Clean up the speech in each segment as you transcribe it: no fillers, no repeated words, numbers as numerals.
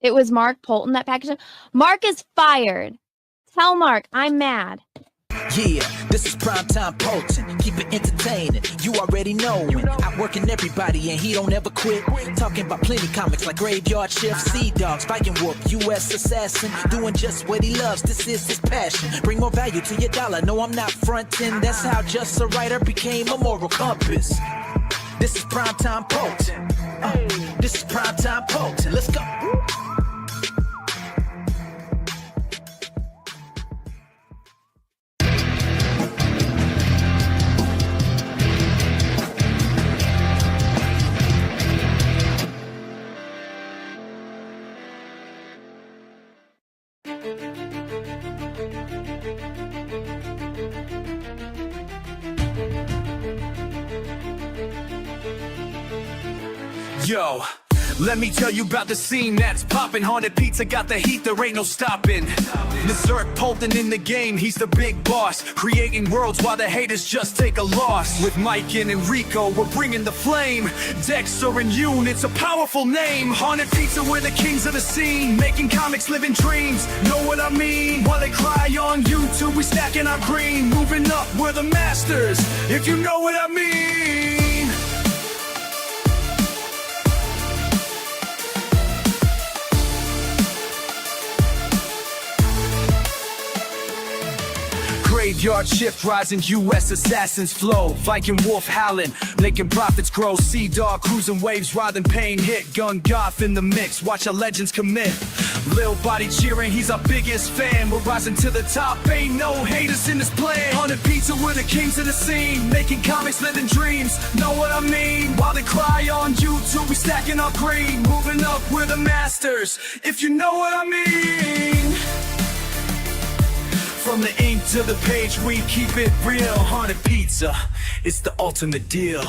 It was Mark Poulton that packaged him. Mark is fired. Tell Mark I'm mad. Yeah, this is primetime Poulton. Keep it entertaining. You already knowin'. Outworking everybody and he don't ever quit. Talking about plenty comics like Graveyard Shift, Sea Dogs, Viking Wolf, U.S. Assassin. Doing just what he loves. This is his passion. Bring more value to your dollar. No, I'm not frontin'. That's how just a writer became a moral compass. This is primetime Poulton. This is primetime Poulton. Let's go. Yo, let me tell you about the scene that's poppin'. Haunted Pizza got the heat, there ain't no stoppin'. Berserk Poulton in the game, he's the big boss. Creating worlds while the haters just take a loss. With Mike and Enrico, we're bringing the flame. Dexter and Yoon, it's a powerful name. Haunted Pizza, we're the kings of the scene. Making comics, living dreams, know what I mean? While they cry on YouTube, we stacking our green. Moving up, we're the masters, if you know what I mean. Graveyard Shift rising, U.S. assassins flow. Viking Wolf howling, making profits grow. Sea Dog cruising waves, riding pain hit. Gun Goth in the mix, watch our legends commit. Lil Body cheering, he's our biggest fan. We're rising to the top, ain't no haters in this plan. Haunted Pizza, we're the kings of the scene. Making comics, living dreams, know what I mean? While they cry on YouTube, we stacking our green. Moving up, we're the masters, if you know what I mean. From the ink to the page, we keep it real. Haunted Pizza, it's the ultimate deal.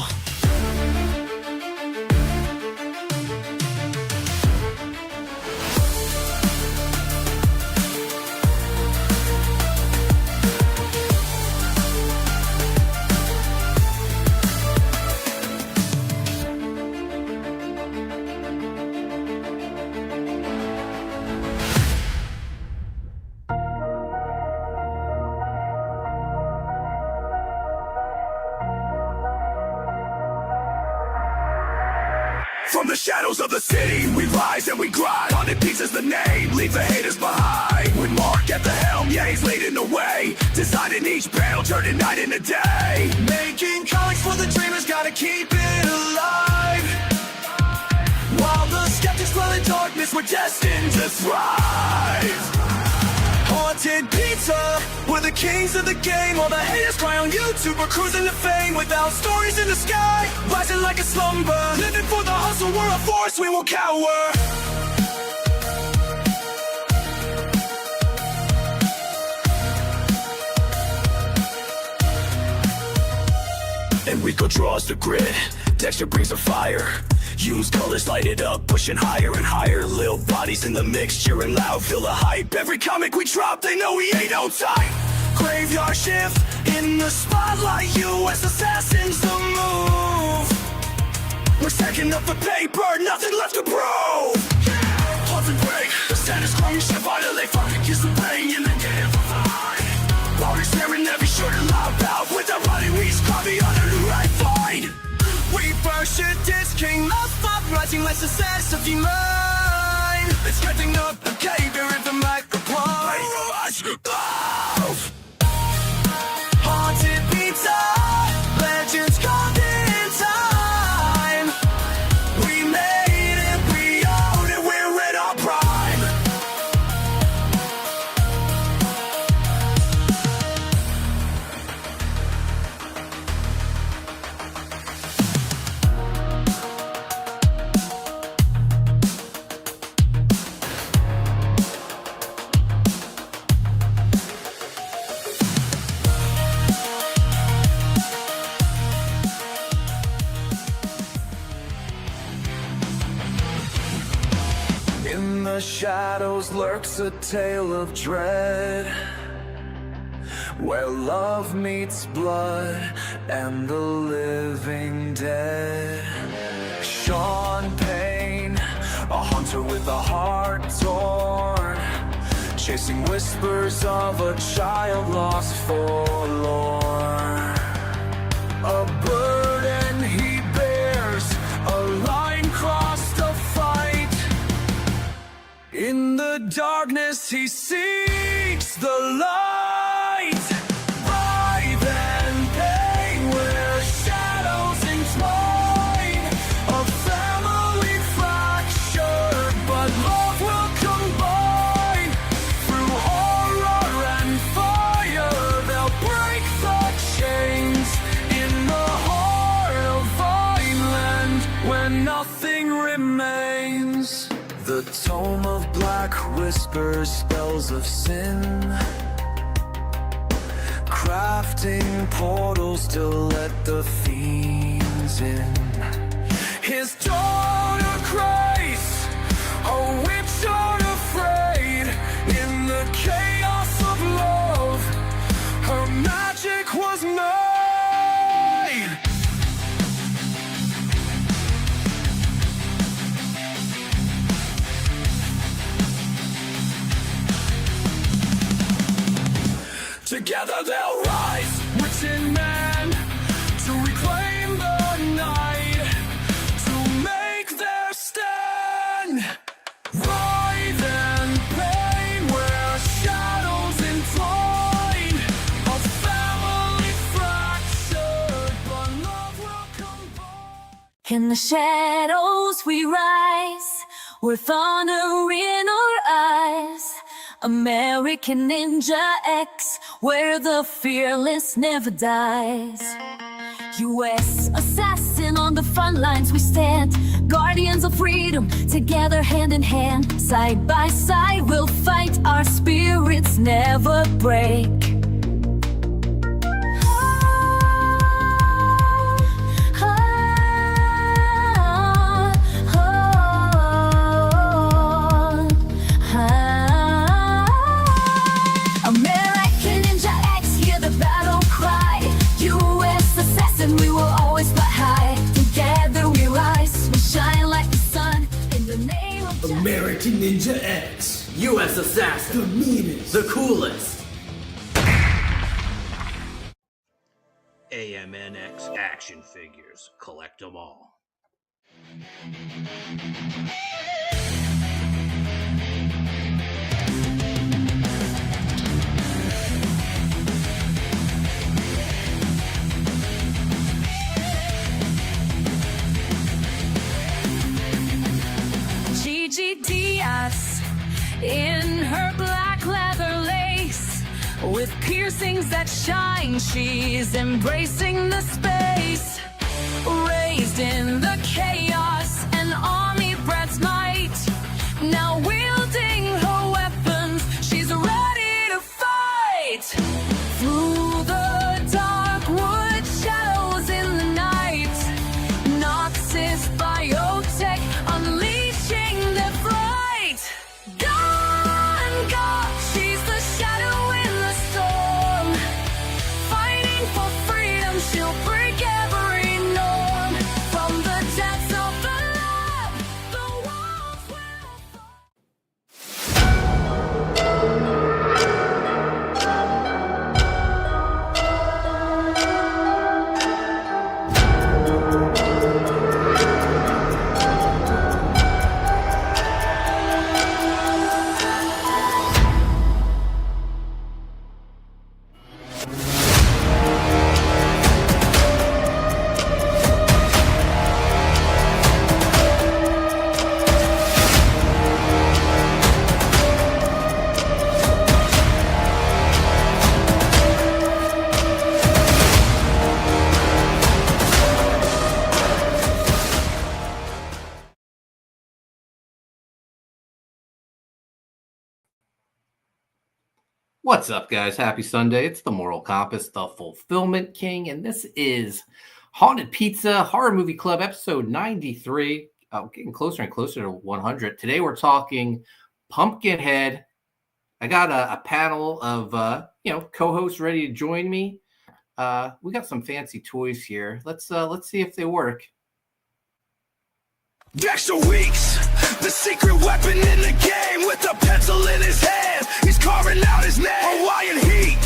From the shadows of the city, we rise and we grind. Haunted Pizza's the name, leave the haters behind. With Mark at the helm, yeah, he's leading the way. Designing each panel, turning night into day. Making comics for the dreamers, gotta keep it alive. While the skeptics dwell in darkness, we're destined to thrive. Haunted Pizza, we're the kings of the game. All the haters cry on YouTube, we're cruising to fame. Without stories in the sky, rising like a slumber. Living for the hustle, we're a force, we won't cower. Enrico draws the grid, Dexter brings the fire. Use colors, light it up, pushing higher and higher. Lil bodies in the mix, cheering loud, feel the hype. Every comic we drop, they know we ain't on time. Graveyard Shift, in the spotlight, U.S. assassins the move. We're stacking up the paper, nothing left to prove. Pulse and break, the status quo, you should violate. Fucking kiss the pain, and then get amplified. While we're staring every shirt and loud out. With our body, we scrubby on a new right find. We first shit this king of pop, rising like success of your mind. It's getting up the cave here in the microphone. Haunted Pizza, legends carved in time. We made it, we own it, we're in our prime. In the shadows lurks a tale of dread, where love meets blood and the living dead. Sean Payne a hunter with a heart torn, chasing whispers of a child lost forlorn. A burden he bears, a line crossed to fight. In the darkness he seeks the light. Writhe and pain where shadows entwine. A family fractured, but love will combine. Through horror and fire, they'll break the chains. In the heart of Vineland, where nothing remains. The tome of black whispers spells of sin, crafting portals to let the fiends in. His daughter Grace, a witch unafraid. In the chaos of love, her magic was made. Together they'll rise, witch and man, to reclaim the night, to make their stand. Writhe and pain where shadows entwine. A family fractured, but love will combine. In the shadows we rise, with honor in our eyes. American Ninja X, where the fearless never dies. U.S. assassin, on the front lines we stand. Guardians of freedom, together hand in hand. Side by side we'll fight, our spirits never break. American Ninja X, hear the battle cry. U.S. assassin, we will always fly high. Together we rise, we shine like the sun. In the name of American Ninja X, U.S. assassin, the meanest, the coolest. AMNX action figures, collect them all. Gigi Diaz in her black leather lace, with piercings that shine, she's embracing the space. Raised in the chaos, an army brat's might. Now wielding her weapons, she's ready to fight. Through the dark wood shadows in the night, Noxus biotech unleashing their fright. Gone, Goth, she's the shadow in the storm. Fighting for freedom, she'll break every norm. From the depths of the lab, the walls will fall. What's up, guys? Happy Sunday. It's the Moral Compass, the Fulfillment King, and this is Haunted Pizza Horror Movie Club, episode 93. Getting closer and closer to 100. Today we're talking Pumpkinhead. I got a panel of co-hosts ready to join me. We got some fancy toys here. Let's see if they work. Dexter Weeks, The secret weapon in the game with a pencil in his hand. He's carving out his name. Hawaiian heat,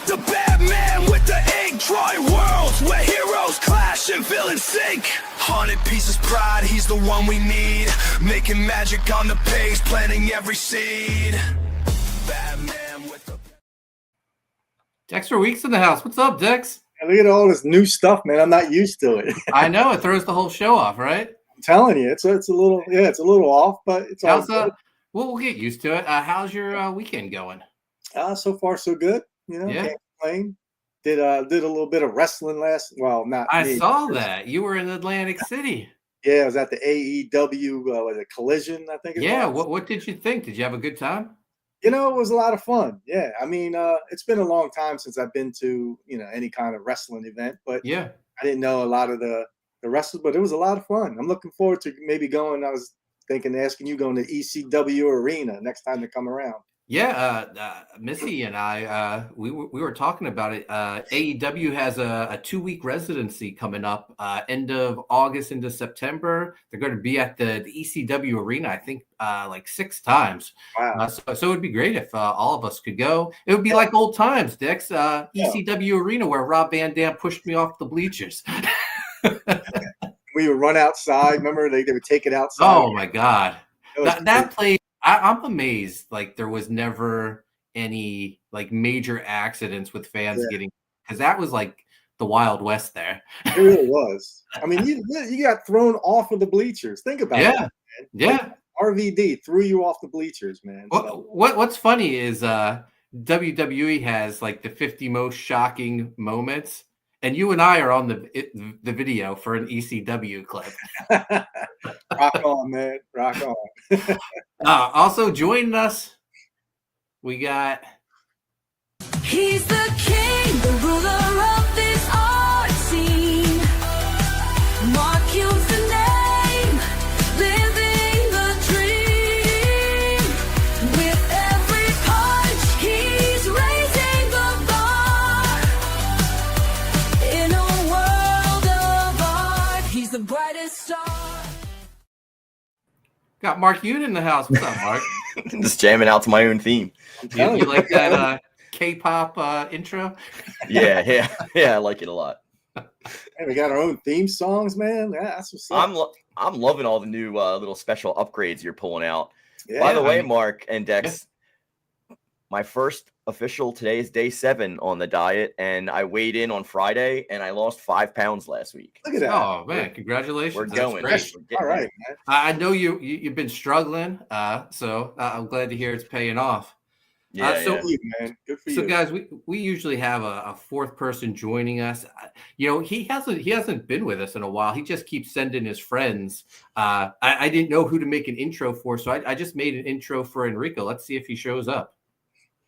the bad man with the ink. Drawing worlds where heroes clash and villains sink. Haunted Pieces pride, he's the one we need. Making magic on the page, planting every seed. Batman with the... Dexter Weeks in the house. What's up, Dex? Look at all this new stuff, man. I'm not used to it. I know it throws the whole show off, right? I'm telling you, it's a little off, but it's all How's good. We'll get used to it. How's your weekend going? So far so good. You know, Yeah. can't complain. Did a little bit of wrestling not I me. saw that. You were in Atlantic City. Yeah, I was at the AEW was it Collision, I think it Yeah, was. what did you think? Did you have a good time? You know, it was a lot of fun. Yeah. I mean, it's been a long time since I've been to, any kind of wrestling event, but Yeah. I didn't know a lot of the wrestlers, but it was a lot of fun. I'm looking forward to maybe going. I was thinking, asking you going to ECW Arena next time to come around. Yeah, Missy and I, we were talking about it. AEW has a 2-week residency coming up, end of August into September. They're going to be at the ECW arena, I think, like 6 times. Wow. So it would be great if all of us could go. It would be like old times, Dix. ECW arena where Rob Van Dam pushed me off the bleachers. We would run outside. Remember, they would take it outside. Oh my God, It was that place. I'm amazed. Like there was never any like major accidents with fans getting, because that was like the Wild West there. It really was. I mean, you got thrown off of the bleachers. Think about it. Man. Yeah. Like, RVD threw you off the bleachers, man. So. What's funny is WWE has like the 50 most shocking moments, and you and I are on the video for an ECW clip. Rock on, man. Rock on. Also joining us, we got. He's the king, the ruler of this art scene. Mark Yoon's the name, living the dream. With every punch, he's raising the bar. In a world of art, he's the brightest star. Got Mark Yoon in the house. What's up, Mark? Just jamming out to my own theme. You like that K-pop intro? Yeah, I like it a lot. Hey, we got our own theme songs, man. Yeah, that's what's up. I'm loving all the new little special upgrades you're pulling out. Yeah, By the way, Mark and Dex, my first official, today is day 7 on the diet, and I weighed in on Friday, and I lost 5 pounds last week. Look at that. Oh man, congratulations! We're That's going. great. All right, man. I know you've been struggling, so I'm glad to hear it's paying off. Yeah, Good for you, man. Good for So you. guys, we usually have a 4th person joining us. He hasn't been with us in a while. He just keeps sending his friends. I didn't know who to make an intro for, so I just made an intro for Enrico. Let's see if he shows up.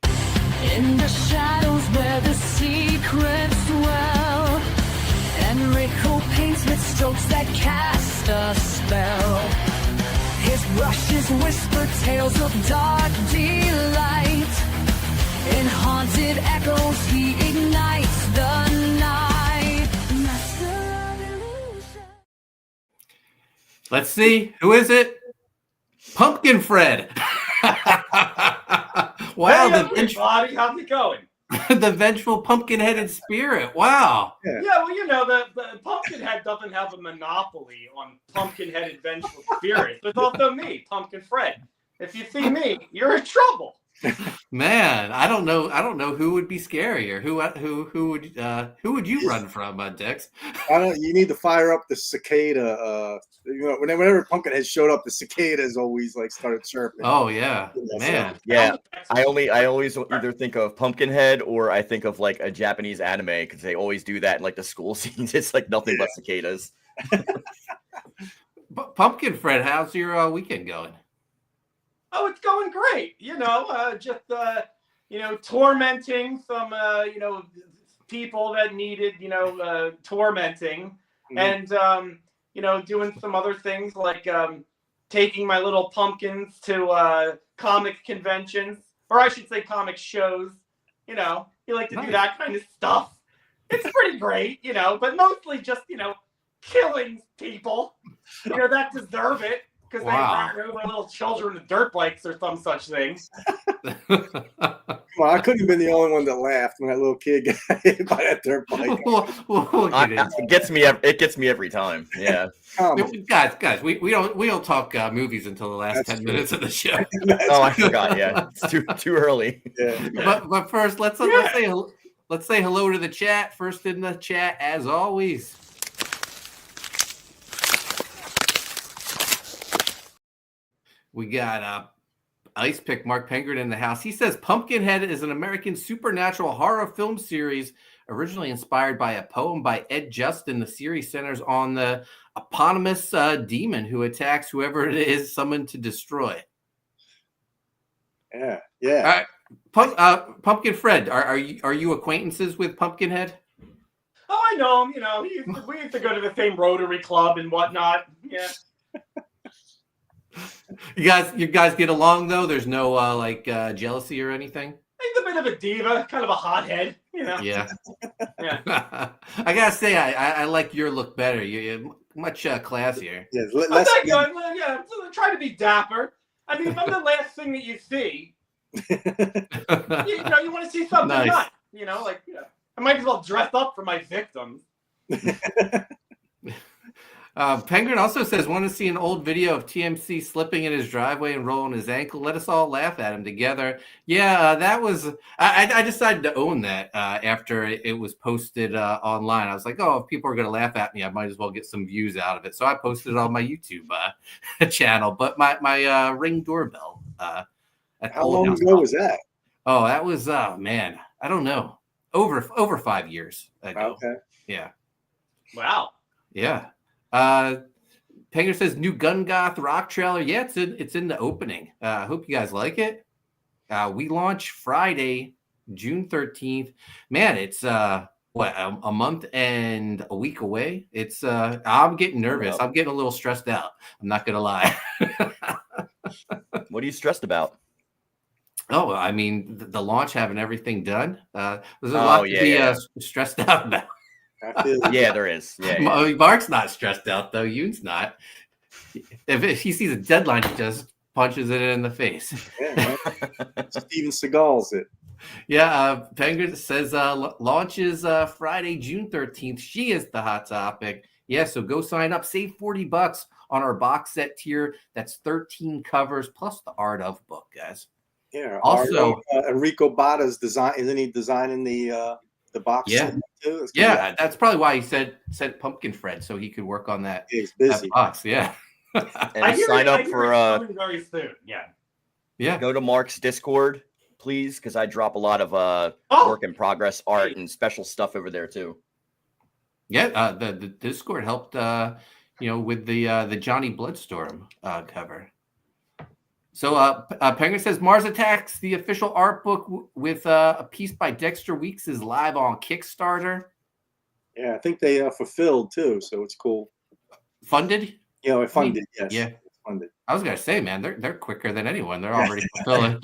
In the shadows where the secrets dwell, Enrico paints with strokes that cast a spell. His brushes whisper tales of dark delight. In haunted echoes he ignites the night. Master of illusion. Let's see, who is it? Pumpkin Fred. Wow, Hey everybody, how's it going? the vengeful pumpkin-headed spirit. Wow. Yeah, well, the Pumpkinhead doesn't have a monopoly on pumpkin-headed vengeful spirits. There's also me, Pumpkin Fred. If you see me, you're in trouble. Man, I don't know who would be scarier. Who would you run from, Dex? You need to fire up the cicada. Whenever Pumpkinhead showed up, the cicadas always like started chirping. Oh yeah, man. Yeah, I always either think of Pumpkinhead or I think of like a Japanese anime because they always do that in like the school scenes. It's like nothing but cicadas. Pumpkin Fred, how's your weekend going? Oh, it's going great. Just tormenting some people that needed tormenting, and doing some other things like taking my little pumpkins to comic conventions, or I should say comic shows. You like to do that kind of stuff. It's pretty great, but mostly just killing people, that deserve it. because Wow. they ran over little children with dirt bikes or some such thing. Come on, I couldn't have been the only one that laughed when that little kid got hit by that dirt bike. We'll get into It gets me. It gets me every time. Yeah. Guys, we don't talk movies until the last 10 minutes of the show. Oh, I forgot. Yeah, it's too early. Yeah. But first, let's say hello to the chat. First in the chat, as always. We got Ice Pick Mark Pengrin in the house. He says Pumpkinhead is an American supernatural horror film series originally inspired by a poem by Ed Justin. The series centers on the eponymous demon who attacks whoever it is summoned to destroy. Yeah, yeah. Pumpkin Fred, are you acquaintances with Pumpkinhead? Oh, I know him. You know, we used to go to the same Rotary Club and whatnot. Yeah. You guys get along though? There's no jealousy or anything? He's a bit of a diva, kind of a hothead, you know. Yeah. Yeah. I gotta say, I like your look better. You're much classier. Yeah, thank you. Yeah, I'm trying to be dapper. I mean, if I'm the last thing that you see, you want to see something Nice. nice. You know, like, I might as well dress up for my victims. Penguin also says, want to see an old video of TMC slipping in his driveway and rolling his ankle. Let us all laugh at him together. Yeah, that was, I decided to own that after it was posted online. I was like, oh, if people are going to laugh at me, I might as well get some views out of it. So I posted it on my YouTube channel. But my Ring doorbell. How long ago was that? Oh, that was, man, I don't know. Over 5 years ago. Okay. Yeah. Wow. Yeah. Penger says new Gun Goth rock trailer. Yeah, it's in the opening. I hope you guys like it. We launch Friday, June 13th. Man, it's a month and a week away. It's I'm getting nervous. I'm getting a little stressed out. I'm not gonna lie. What are you stressed about? Oh, I mean the launch, having everything done. There's a lot to be stressed out about. Yeah, there is. Yeah. Mark's not stressed out though. Yoon's not. If he sees a deadline, he just punches it in the face. Yeah, Steven Seagal's it. Yeah, Penguin says launches Friday, June 13th. She is the hot topic. Yeah, so go sign up. Save $40 on our box set tier. That's 13 covers plus the art of book, guys. Yeah. Also, Enrico Botta's design. Isn't he designing the box set too? Yeah, that's probably why he said Pumpkin Fred, so he could work on that. He's busy. That box, yeah. And sign up for very soon. Yeah. Go to Mark's Discord, please, because I drop a lot of work in progress art and special stuff over there too. Yeah, the Discord helped with the Johnny Bloodstorm cover. So Penguin says Mars Attacks, the official art book with a piece by Dexter Weeks, is live on Kickstarter. Yeah, I think they fulfilled too, so it's cool. Funded? Yeah, funded. Yes. Yeah, it's funded. I was gonna say, man, they're quicker than anyone. They're already fulfilling.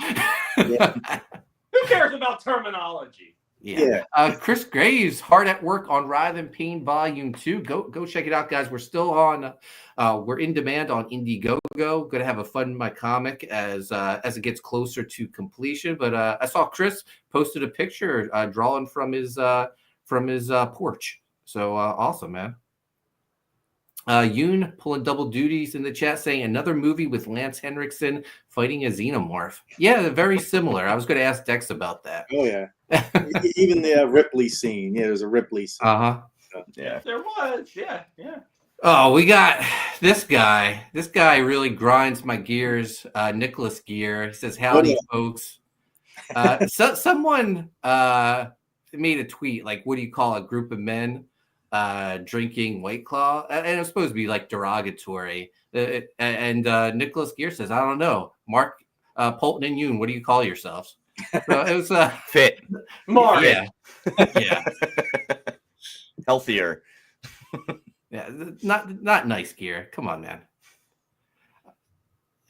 Who cares about terminology? Yeah. Chris Graves, hard at work on Writhe and Pain Volume 2. Go check it out, guys. We're still on. We're in demand on Indiegogo. Going to have a Fund My Comic as it gets closer to completion. But I saw Chris posted a picture drawing from his porch. So awesome, man. Yoon pulling double duties in the chat, saying another movie with Lance Henriksen fighting a xenomorph. Yeah, very similar. I was going to ask Dex about that. Oh yeah, even the Ripley scene. Yeah, there's a Ripley scene. Yeah, there was. Yeah. Oh, we got this guy. This guy really grinds my gears. Nicholas Gear. He says, "Howdy, folks." Someone made a tweet like, "What do you call a group of men drinking White Claw?" And it was supposed to be like derogatory. And Nicholas Gear says, "I don't know, Mark, Poulton, and Yoon. What do you call yourselves?" So it was fit. Mark. Yeah. Healthier. Yeah, not nice, Gear. Come on, man.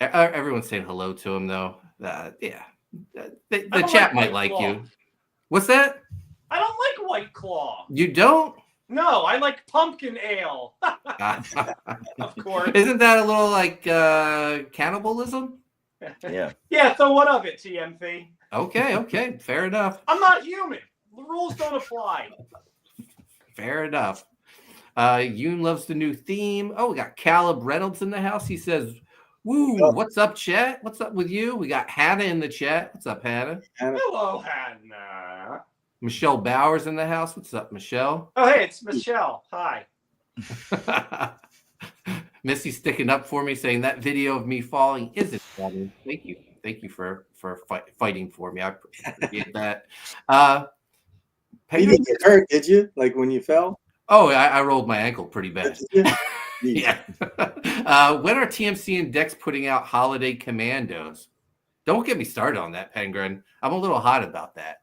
Everyone's saying hello to him, though. Yeah, the chat might like you. What's that? I don't like White Claw. You don't? No, I like pumpkin ale. Of course. Isn't that a little like cannibalism? Yeah. Yeah, so what of it, TMC? Okay, fair enough. I'm not human. The rules don't apply. Fair enough. Yoon loves the new theme. Oh, we got Caleb Reynolds in the house. He says, "Woo, what's up, chat? What's up with you?" We got Hannah in the chat. What's up, Hannah? Hello, Hannah. Michelle Bowers in the house. What's up, Michelle? Oh, hey, it's Michelle. Hi. Missy sticking up for me, saying that video of me falling isn't funny. Thank you for fighting for me. I appreciate that. You didn't get hurt, did you? Like when you fell? Oh, I rolled my ankle pretty bad. Yeah. When are TMC and Dex putting out Holiday Commandos? Don't get me started on that, Penguin. I'm a little hot about that.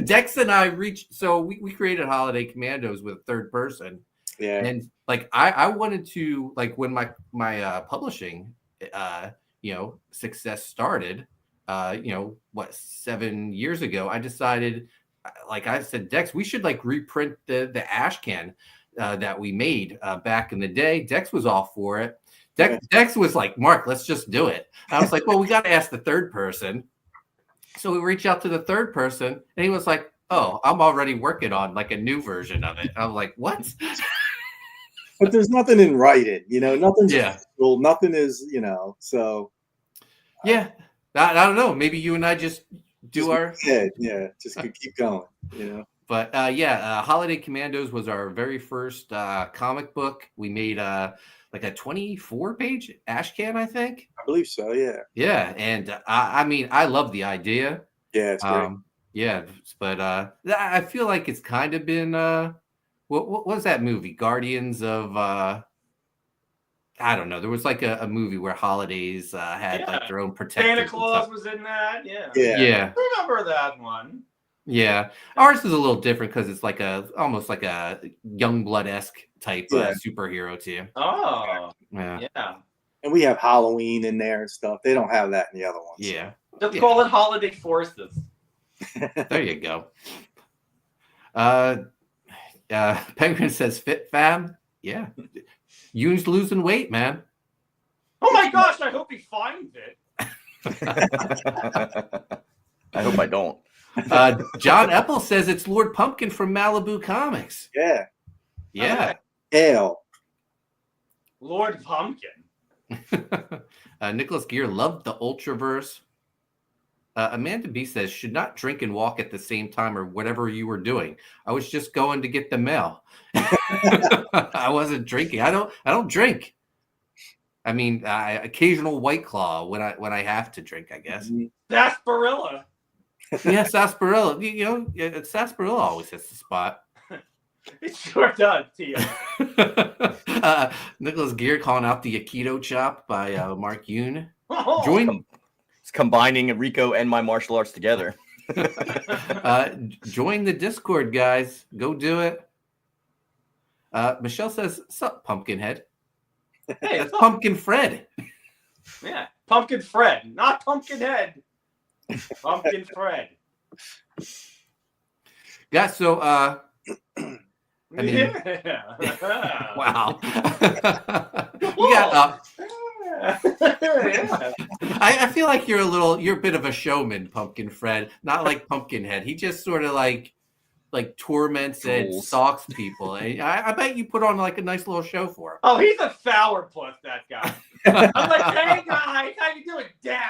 Dex and I we created Holiday Commandos with a third person. Yeah. And like I wanted to, like, when my publishing success started, 7 years ago, I decided, like I said, Dex, we should like reprint the ash can that we made back in the day. Dex was all for it. Dex was like, Mark, let's just do it. I was like, well, we got to ask the third person. So we reached out to the third person, and he was like, oh, I'm already working on like a new version of it. I was like, what? But there's nothing in writing, nothing's official, nothing is, so. Yeah. I don't know. Maybe you and I just do our head. Yeah. Just keep going, But Holiday Commandos was our very first comic book. We made like a 24-page ash can, I think. I believe so, yeah. Yeah, and I mean, I love the idea. Yeah, it's great. Yeah, but I feel like it's kind of been what was that movie? Guardians of I don't know. There was like a movie where holidays had like their own protectors. Santa Claus was in that. Yeah. Yeah. I remember that one. Yeah, ours is a little different because it's like almost like a Youngblood-esque type superhero too. Oh, yeah. And we have Halloween in there and stuff. They don't have that in the other ones. Yeah, just call it Holiday Forces. There you go. Penguin says, "Fit fam." Yeah, Yoon's losing weight, man. Oh my gosh! I hope he finds it. I hope I don't. John Epple says it's Lord Pumpkin from Malibu Comics. Yeah. Hell. Lord Pumpkin. Nicholas Gear loved the Ultraverse. Amanda B says, should not drink and walk at the same time or whatever you were doing. I was just going to get the mail. I wasn't drinking. I don't drink. I mean, occasional White Claw when I have to drink, I guess. Sarsaparilla. Yeah, sarsaparilla. Sarsaparilla always hits the spot. It sure does, Tia. Nicholas Gear calling out the Aikido chop by Mark Yoon. It's combining Enrico and my martial arts together. Join the Discord, guys. Go do it. Michelle says, sup, Pumpkinhead. Hey, that's Pumpkin Fred. Yeah, Pumpkin Fred, not Pumpkinhead. Pumpkin Fred. Yeah, so Wow. We got I feel like you're a bit of a showman, Pumpkin Fred, not like Pumpkinhead. He just sort of like torments and stalks people. And I bet you put on like a nice little show for him. Oh, he's a sourpuss, that guy. I'm like, hey guys, how you doing? Yeah.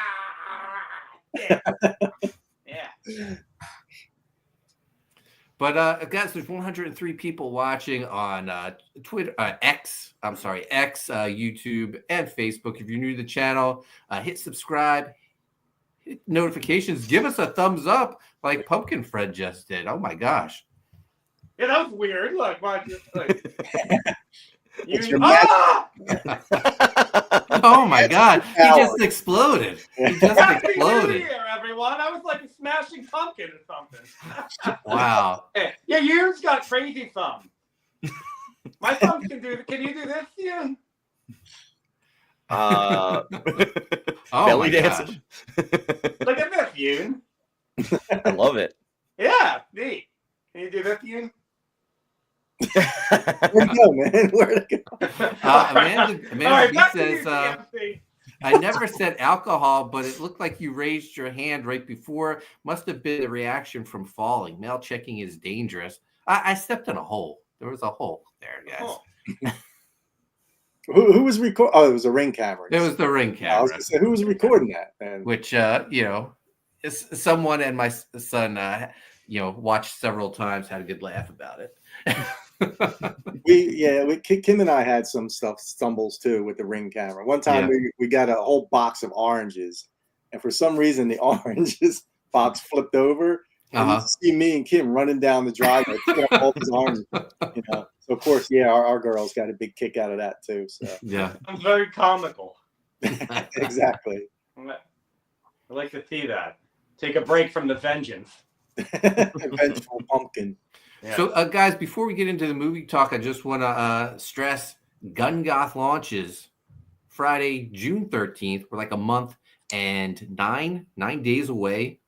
But guys, there's 103 people watching on Twitter, X, YouTube, and Facebook. If you're new to the channel, hit subscribe, hit notifications, give us a thumbs up like Pumpkin Fred just did. Oh my gosh. Yeah, that was weird. Look, oh my God. He just exploded. Happy New Year, everyone. I was like a smashing pumpkin or something. Wow. Yeah, yours got crazy thumb. My thumb can do. Can you do this, Ian? Belly dancing. Look at this, Yoon. I love it. Yeah, neat. Can you do this, Yoon? Where'd it go, man? Where'd it go? Amanda All right, B back to says, you, TMC. I never said alcohol, but it looked like you raised your hand right before. Must have been a reaction from falling. Mail checking is dangerous. I stepped in a hole. There was a hole there, guys. Oh. Who was recording? Oh, it was a Ring camera. It was the Ring I was camera, gonna say, who was recording that, man? which someone and my son, watched several times, had a good laugh about it. Kim and I had some stumbles too with the Ring camera. One time we got a whole box of oranges, and for some reason the oranges box flipped over. And you see me and Kim running down the driveway, picking up all these oranges. So of course, our girls got a big kick out of that too. So yeah, I'm very comical. Exactly. I like to see that. Take a break from the vengeance. Vengeful pumpkin. Yeah. So, guys, before we get into the movie talk, I just want to stress Goth launches Friday, June 13th. We're like a month and nine days away.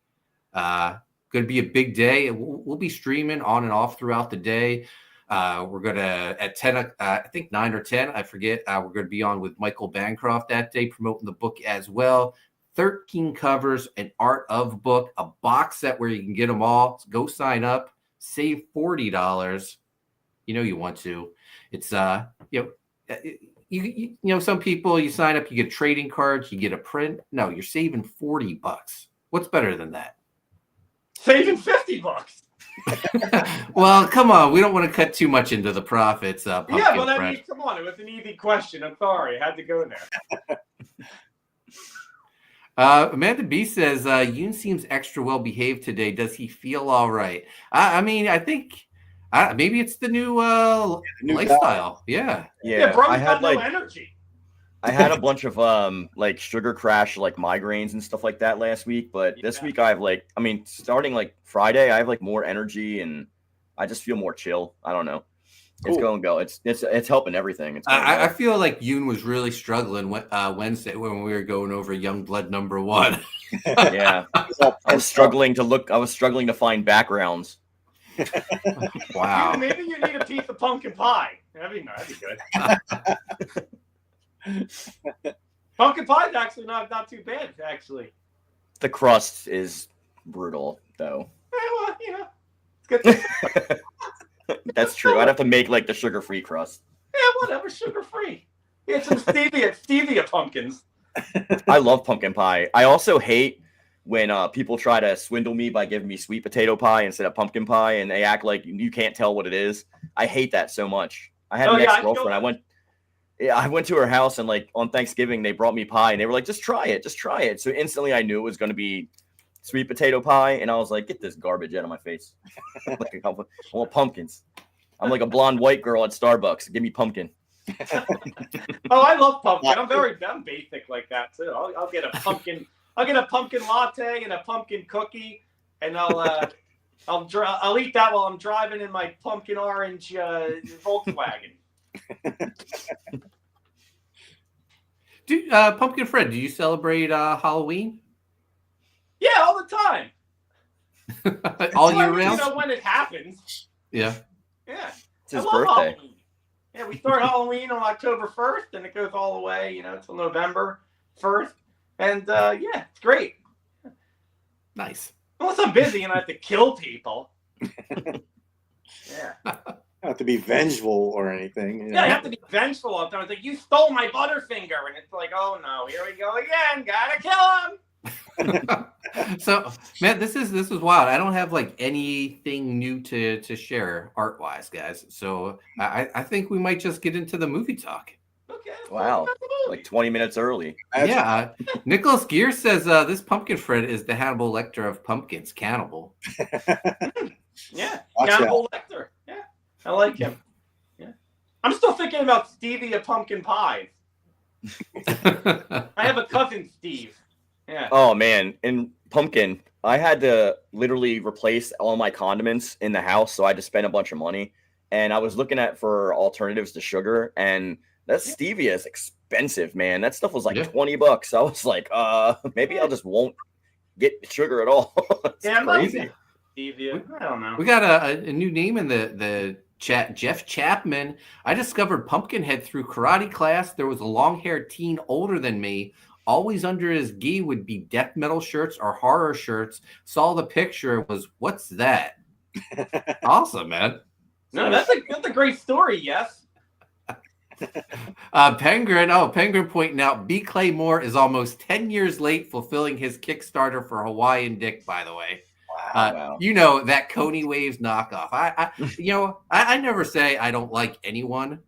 Going to be a big day. We'll be streaming on and off throughout the day. We're going to, at 10, I think 9 or 10, I forget. We're going to be on with Michael Bancroft that day, promoting the book as well. 13 covers, an art of book, a box set where you can get them all. So go sign up. Save $40. You want to. It's some people, you sign up, you get trading cards, you get a print. No, you're saving $40. What's better than that? Saving $50. Well, come on, we don't want to cut too much into the profits. Yeah, but I mean, come on, it was an easy question. I'm sorry, I had to go there. Amanda B says, Yoon seems extra well behaved today. Does he feel all right? I mean, I think maybe it's the new lifestyle. Yeah. Bro, I had no energy. I had a bunch of sugar crash migraines and stuff like that last week, but this week I have starting Friday, I have more energy and I just feel more chill. I don't know. It's going to go. It's helping everything. I feel like Yoon was really struggling Wednesday when we were going over Youngblood #1. Yeah, I was struggling to find backgrounds. Wow. Maybe you need a piece of pumpkin pie. That'd be good. Pumpkin pie is actually not too bad. Actually, the crust is brutal, though. Yeah, well, it's good. That's true. I'd have to make the sugar-free crust. Yeah, whatever, sugar-free. Get some stevia pumpkins. I love pumpkin pie. I also hate when people try to swindle me by giving me sweet potato pie instead of pumpkin pie, and they act like you can't tell what it is. I hate that so much. I had an ex-girlfriend. I went to her house, and on Thanksgiving they brought me pie, and they were like, "Just try it, just try it." So instantly I knew it was going to be sweet potato pie, and I was like, get this garbage out of my face. I want pumpkins. I'm like a blonde white girl at Starbucks. Give me pumpkin. Oh, I love pumpkin. I'm basic like that too. I'll get a pumpkin latte and a pumpkin cookie, and I'll eat that while I'm driving in my pumpkin orange Volkswagen. Pumpkin Fred, do you celebrate Halloween? Yeah, all the time. All year round? You know when it happens. Yeah. Yeah. It's his birthday. Halloween. Yeah, we start Halloween on October 1st, and it goes all the way, until November 1st. And, it's great. Nice. Unless I'm busy and I have to kill people. Yeah. Not have to be vengeful or anything. Yeah, I have to be vengeful all the time. It's like, you stole my Butterfinger. And it's like, oh, no, here we go again. Gotta kill him. So, man, this is wild. I don't have anything new to share art wise, guys. So I think we might just get into the movie talk. Okay. Wow, 20 minutes early. Yeah. Nicholas Gear says this Pumpkin Fred is the Hannibal Lecter of pumpkins. Cannibal. Yeah, Hannibal Lecter. Yeah, I like him. Yeah, I'm still thinking about stevia pumpkin pies. I have a cousin, Steve. Yeah. Oh man, in pumpkin, I had to literally replace all my condiments in the house, so I had to spend a bunch of money. And I was looking for alternatives to sugar, and that stevia is expensive, man. That stuff was $20. I was like, maybe I just won't get sugar at all. It's crazy. Stevia. I don't know. We got a new name in the chat. Jeff Chapman. I discovered Pumpkinhead through karate class. There was a long-haired teen older than me. Always under his gi would be death metal shirts or horror shirts. Saw the picture. Was what's that? Awesome, man. No, that's a great story. Yes. Penguin pointing out B. Claymore is almost 10 years late fulfilling his Kickstarter for Hawaiian Dick, by the way. Wow. You know, that Koni Waves knockoff. I never say I don't like anyone,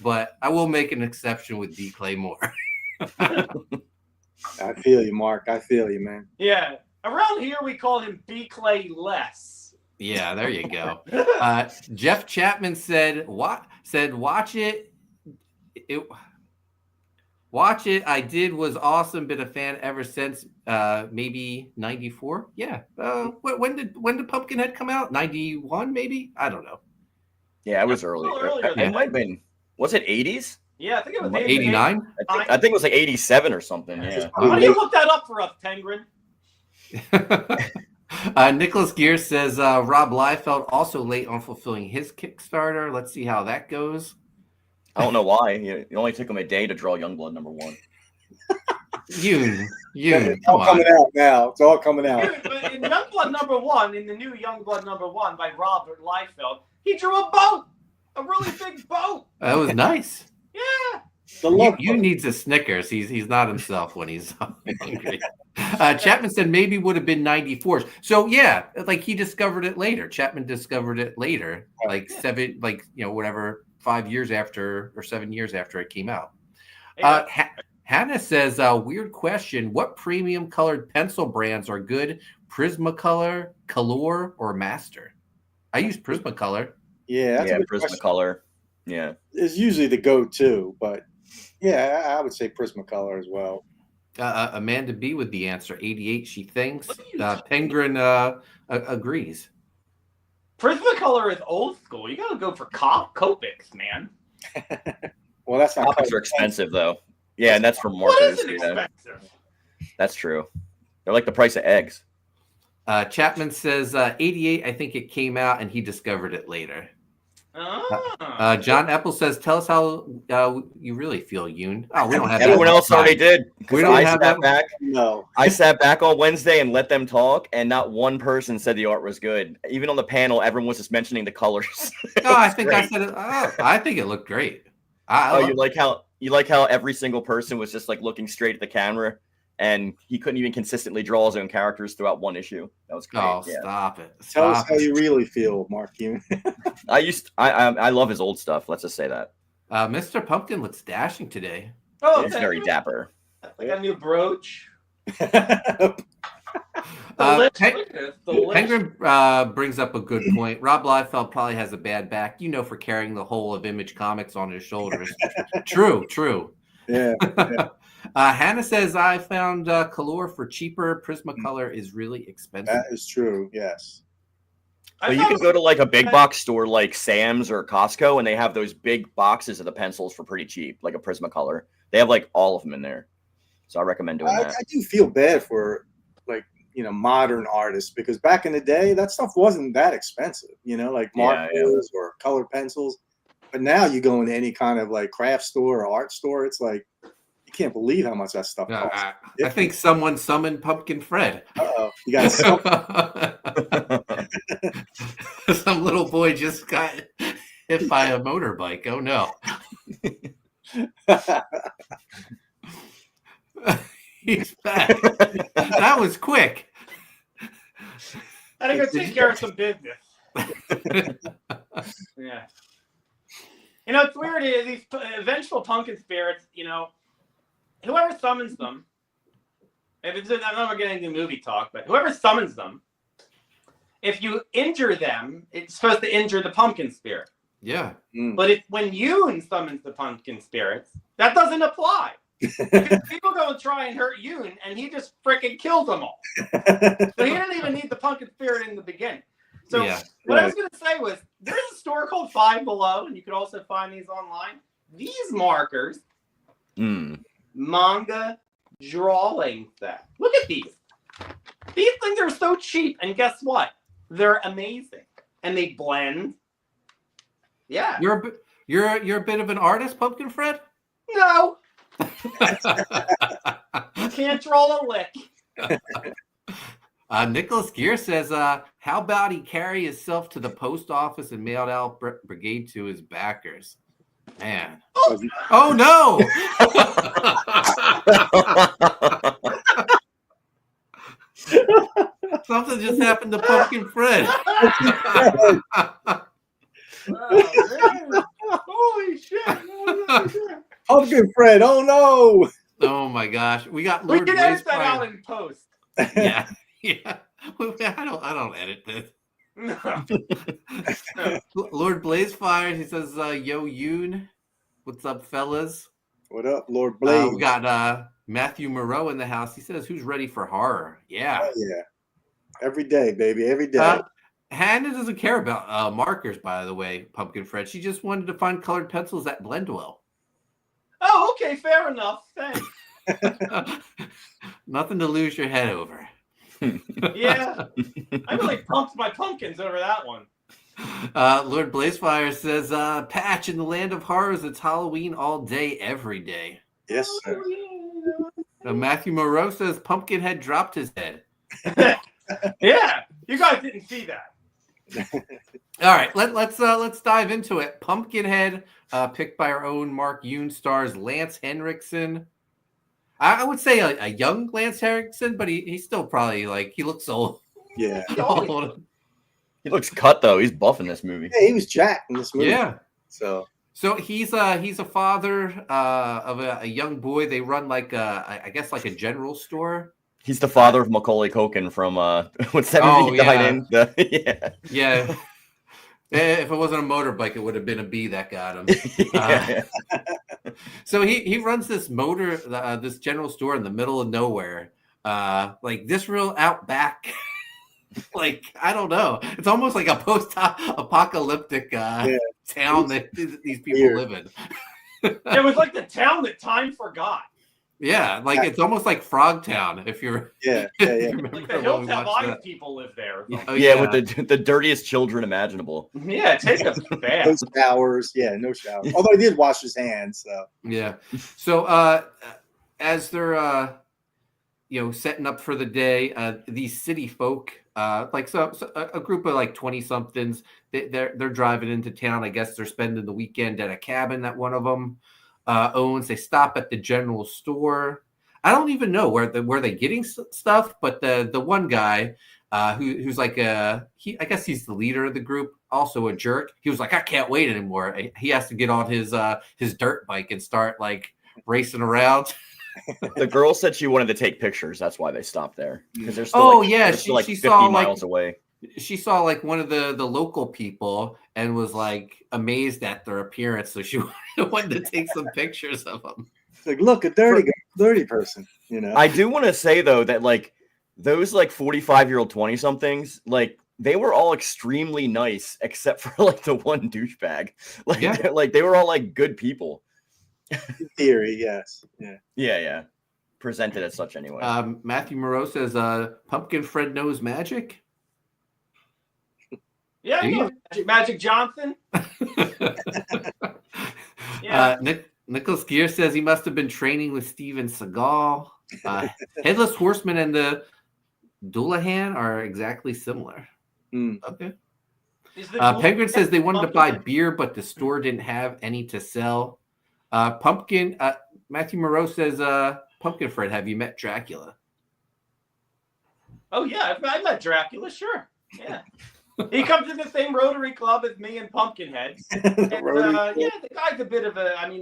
but I will make an exception with B. Claymore. I feel you, Mark. I feel you, man. Yeah. Around here, we call him B. Clay Less. Yeah, there you go. Jeff Chapman said, watch it. Watch it. I did, was awesome. Been a fan ever since maybe 94. Yeah. When did Pumpkinhead come out? 91 maybe? I don't know. Yeah, it was early. It might have been. Was it 80s? Yeah, I think it was 89. I think it was like 87 or something. Yeah. Why don't you look that up for us, Penguin? Nicholas Gear says Rob Liefeld also late on fulfilling his Kickstarter. Let's see how that goes. I don't know why. It only took him a day to draw Youngblood #1. Yoon, It's all coming out now. It's all coming out. But in Youngblood #1, in the new Youngblood #1 by Robert Liefeld, he drew a boat, a really big boat. That was nice. Yeah. You needs a Snickers. He's not himself when he's hungry. Chapman said maybe would have been 94. So yeah, like he discovered it later. Chapman discovered it later, like 5 years after or 7 years after it came out. Hannah says, weird question. What premium colored pencil brands are good? Prismacolor, Color, or Master? I use Prismacolor. Yeah, Prismacolor. Yeah. It's usually the go-to, but yeah, I would say Prismacolor as well. Amanda B with the answer. 88, she thinks. Penguin agrees. Prismacolor is old school. You gotta go for Copics, man. Well, that's not Copics are expensive though. Yeah, and that's for markers. What is expensive? That's true. They're like the price of eggs. Chapman says 88. I think it came out, and he discovered it later. John Apple says, "Tell us how you really feel, Yoon." Oh, we don't have. Everyone else already did. We don't have that back. No, I sat back on Wednesday and let them talk, and not one person said the art was good. Even on the panel, everyone was just mentioning the colors. No, I think great. I said it. I think it looked great. You like how every single person was just like looking straight at the camera, and he couldn't even consistently draw his own characters throughout one issue. That was great. Oh, stop it! Tell us how you really feel, Mark. I love his old stuff. Let's just say that. Mr. Pumpkin looks dashing today. Oh, he's very dapper. I got a new brooch. Penguin brings up a good point. Rob Liefeld probably has a bad back, for carrying the whole of Image Comics on his shoulders. True. Yeah. Hannah says, I found Color for cheaper. Prismacolor is really expensive. That is true, yes. But you can go to like a big box store like Sam's or Costco, and they have those big boxes of the pencils for pretty cheap, like a Prismacolor. They have like all of them in there. So I recommend doing that. I do feel bad for modern artists, because back in the day, that stuff wasn't that expensive, like markers or colored pencils. But now you go into any kind of like craft store or art store, it's like, you can't believe how much that stuff costs. I think someone summoned Pumpkin Fred. Uh-oh. You got some little boy just got hit by a motorbike. Oh no. He's back. That was quick. I gotta go take care of some business. Yeah. It's weird. These vengeful pumpkin spirits, whoever summons them, I'm not getting into movie talk, but whoever summons them, if you injure them, it's supposed to injure the pumpkin spirit. Yeah. But when Yoon summons the pumpkin spirits, that doesn't apply. Because people go and try and hurt Yoon, and he just freaking kills them all. So he didn't even need the pumpkin spirit in the beginning. So what I was going to say was, there's a store called Five Below, and you could also find these online. These markers, manga drawing set. Look at these. These things are so cheap, and guess what? They're amazing, and they blend. Yeah. You're a bit of an artist, Pumpkin Fred? No. Can't roll a lick. Nicholas Gear says, how about he carry himself to the post office and mailed out brigade to his backers? Man. Oh no! Something just happened to Pumpkin Fred. Holy shit! Pumpkin Fred! Oh no! Oh my gosh, we got Lord We can edit that out in post. Yeah. I don't edit this. No. Lord Blazefire, he says, yo Yoon, what's up, fellas? What up, Lord Blaze? We got Matthew Moreau in the house. He says, who's ready for horror? Yeah. Oh, yeah. Every day, baby. Every day. Hannah doesn't care about markers, by the way, Pumpkin Fred. She just wanted to find colored pencils that blend well. Oh, okay, fair enough. Thanks. Nothing to lose your head over. Yeah. I really pumped my pumpkins over that one. Lord Blazefire says, Patch, in the land of horrors, it's Halloween all day, every day. Yes, sir. Matthew Moreau says, Pumpkinhead dropped his head. Yeah, you guys didn't see that. All right, let's dive into it. Pumpkinhead, picked by our own Mark Yoon, stars Lance Henriksen. I would say a young Lance Henriksen, but he's still probably he looks old. Yeah. Old. He looks cut though. He's buff in this movie. Yeah, he was jacked in this movie. Yeah. So he's a father of a young boy. They run I guess a general store. He's the father of Macaulay Culkin from what's that movie? Yeah. Yeah. If it wasn't a motorbike, it would have been a bee that got him. So he runs this this general store in the middle of nowhere, this real outback. I don't know. It's almost like a post-apocalyptic town that these people live in. It was like the town that time forgot. Yeah, it's almost like Frogtown. If you're yeah. Like the Hills Have Eyes people live there. Oh, yeah, with the dirtiest children imaginable. Yeah, take a bath. No showers. Yeah, no showers. Although he did wash his hands. So yeah. So as they're setting up for the day, these city folk, a group of 20-somethings, they're driving into town. I guess they're spending the weekend at a cabin that one of them owns. They stop at the general store. I don't even know where they're getting stuff, but the one guy who's I guess he's the leader of the group, also a jerk. He was like, I can't wait anymore. He has to get on his dirt bike and start racing around. The girl said she wanted to take pictures. That's why they stopped there, because they're still she 50 saw miles away. She saw one of the local people and was amazed at their appearance, so she wanted to take some pictures of them. It's look, a dirty person. I do want to say though that those 45-year-old 20-somethings, they were all extremely nice except for the one douchebag. They were all good people. In theory, yes. Yeah. Presented as such anyway. Matthew Moreau says, Pumpkin Fred knows magic. Yeah, Magic Johnson. Yeah. Nicholas Gear says he must have been training with Steven Seagal. Headless Horseman and the Doulahan are exactly similar. Okay. Penguin says they wanted to buy beer, but the store didn't have any to sell. Matthew Moreau says, Pumpkin Fred, have you met Dracula? Oh, yeah, I met Dracula, sure. Yeah. He comes to the same Rotary Club as me and Pumpkinhead. And, the guy's a bit of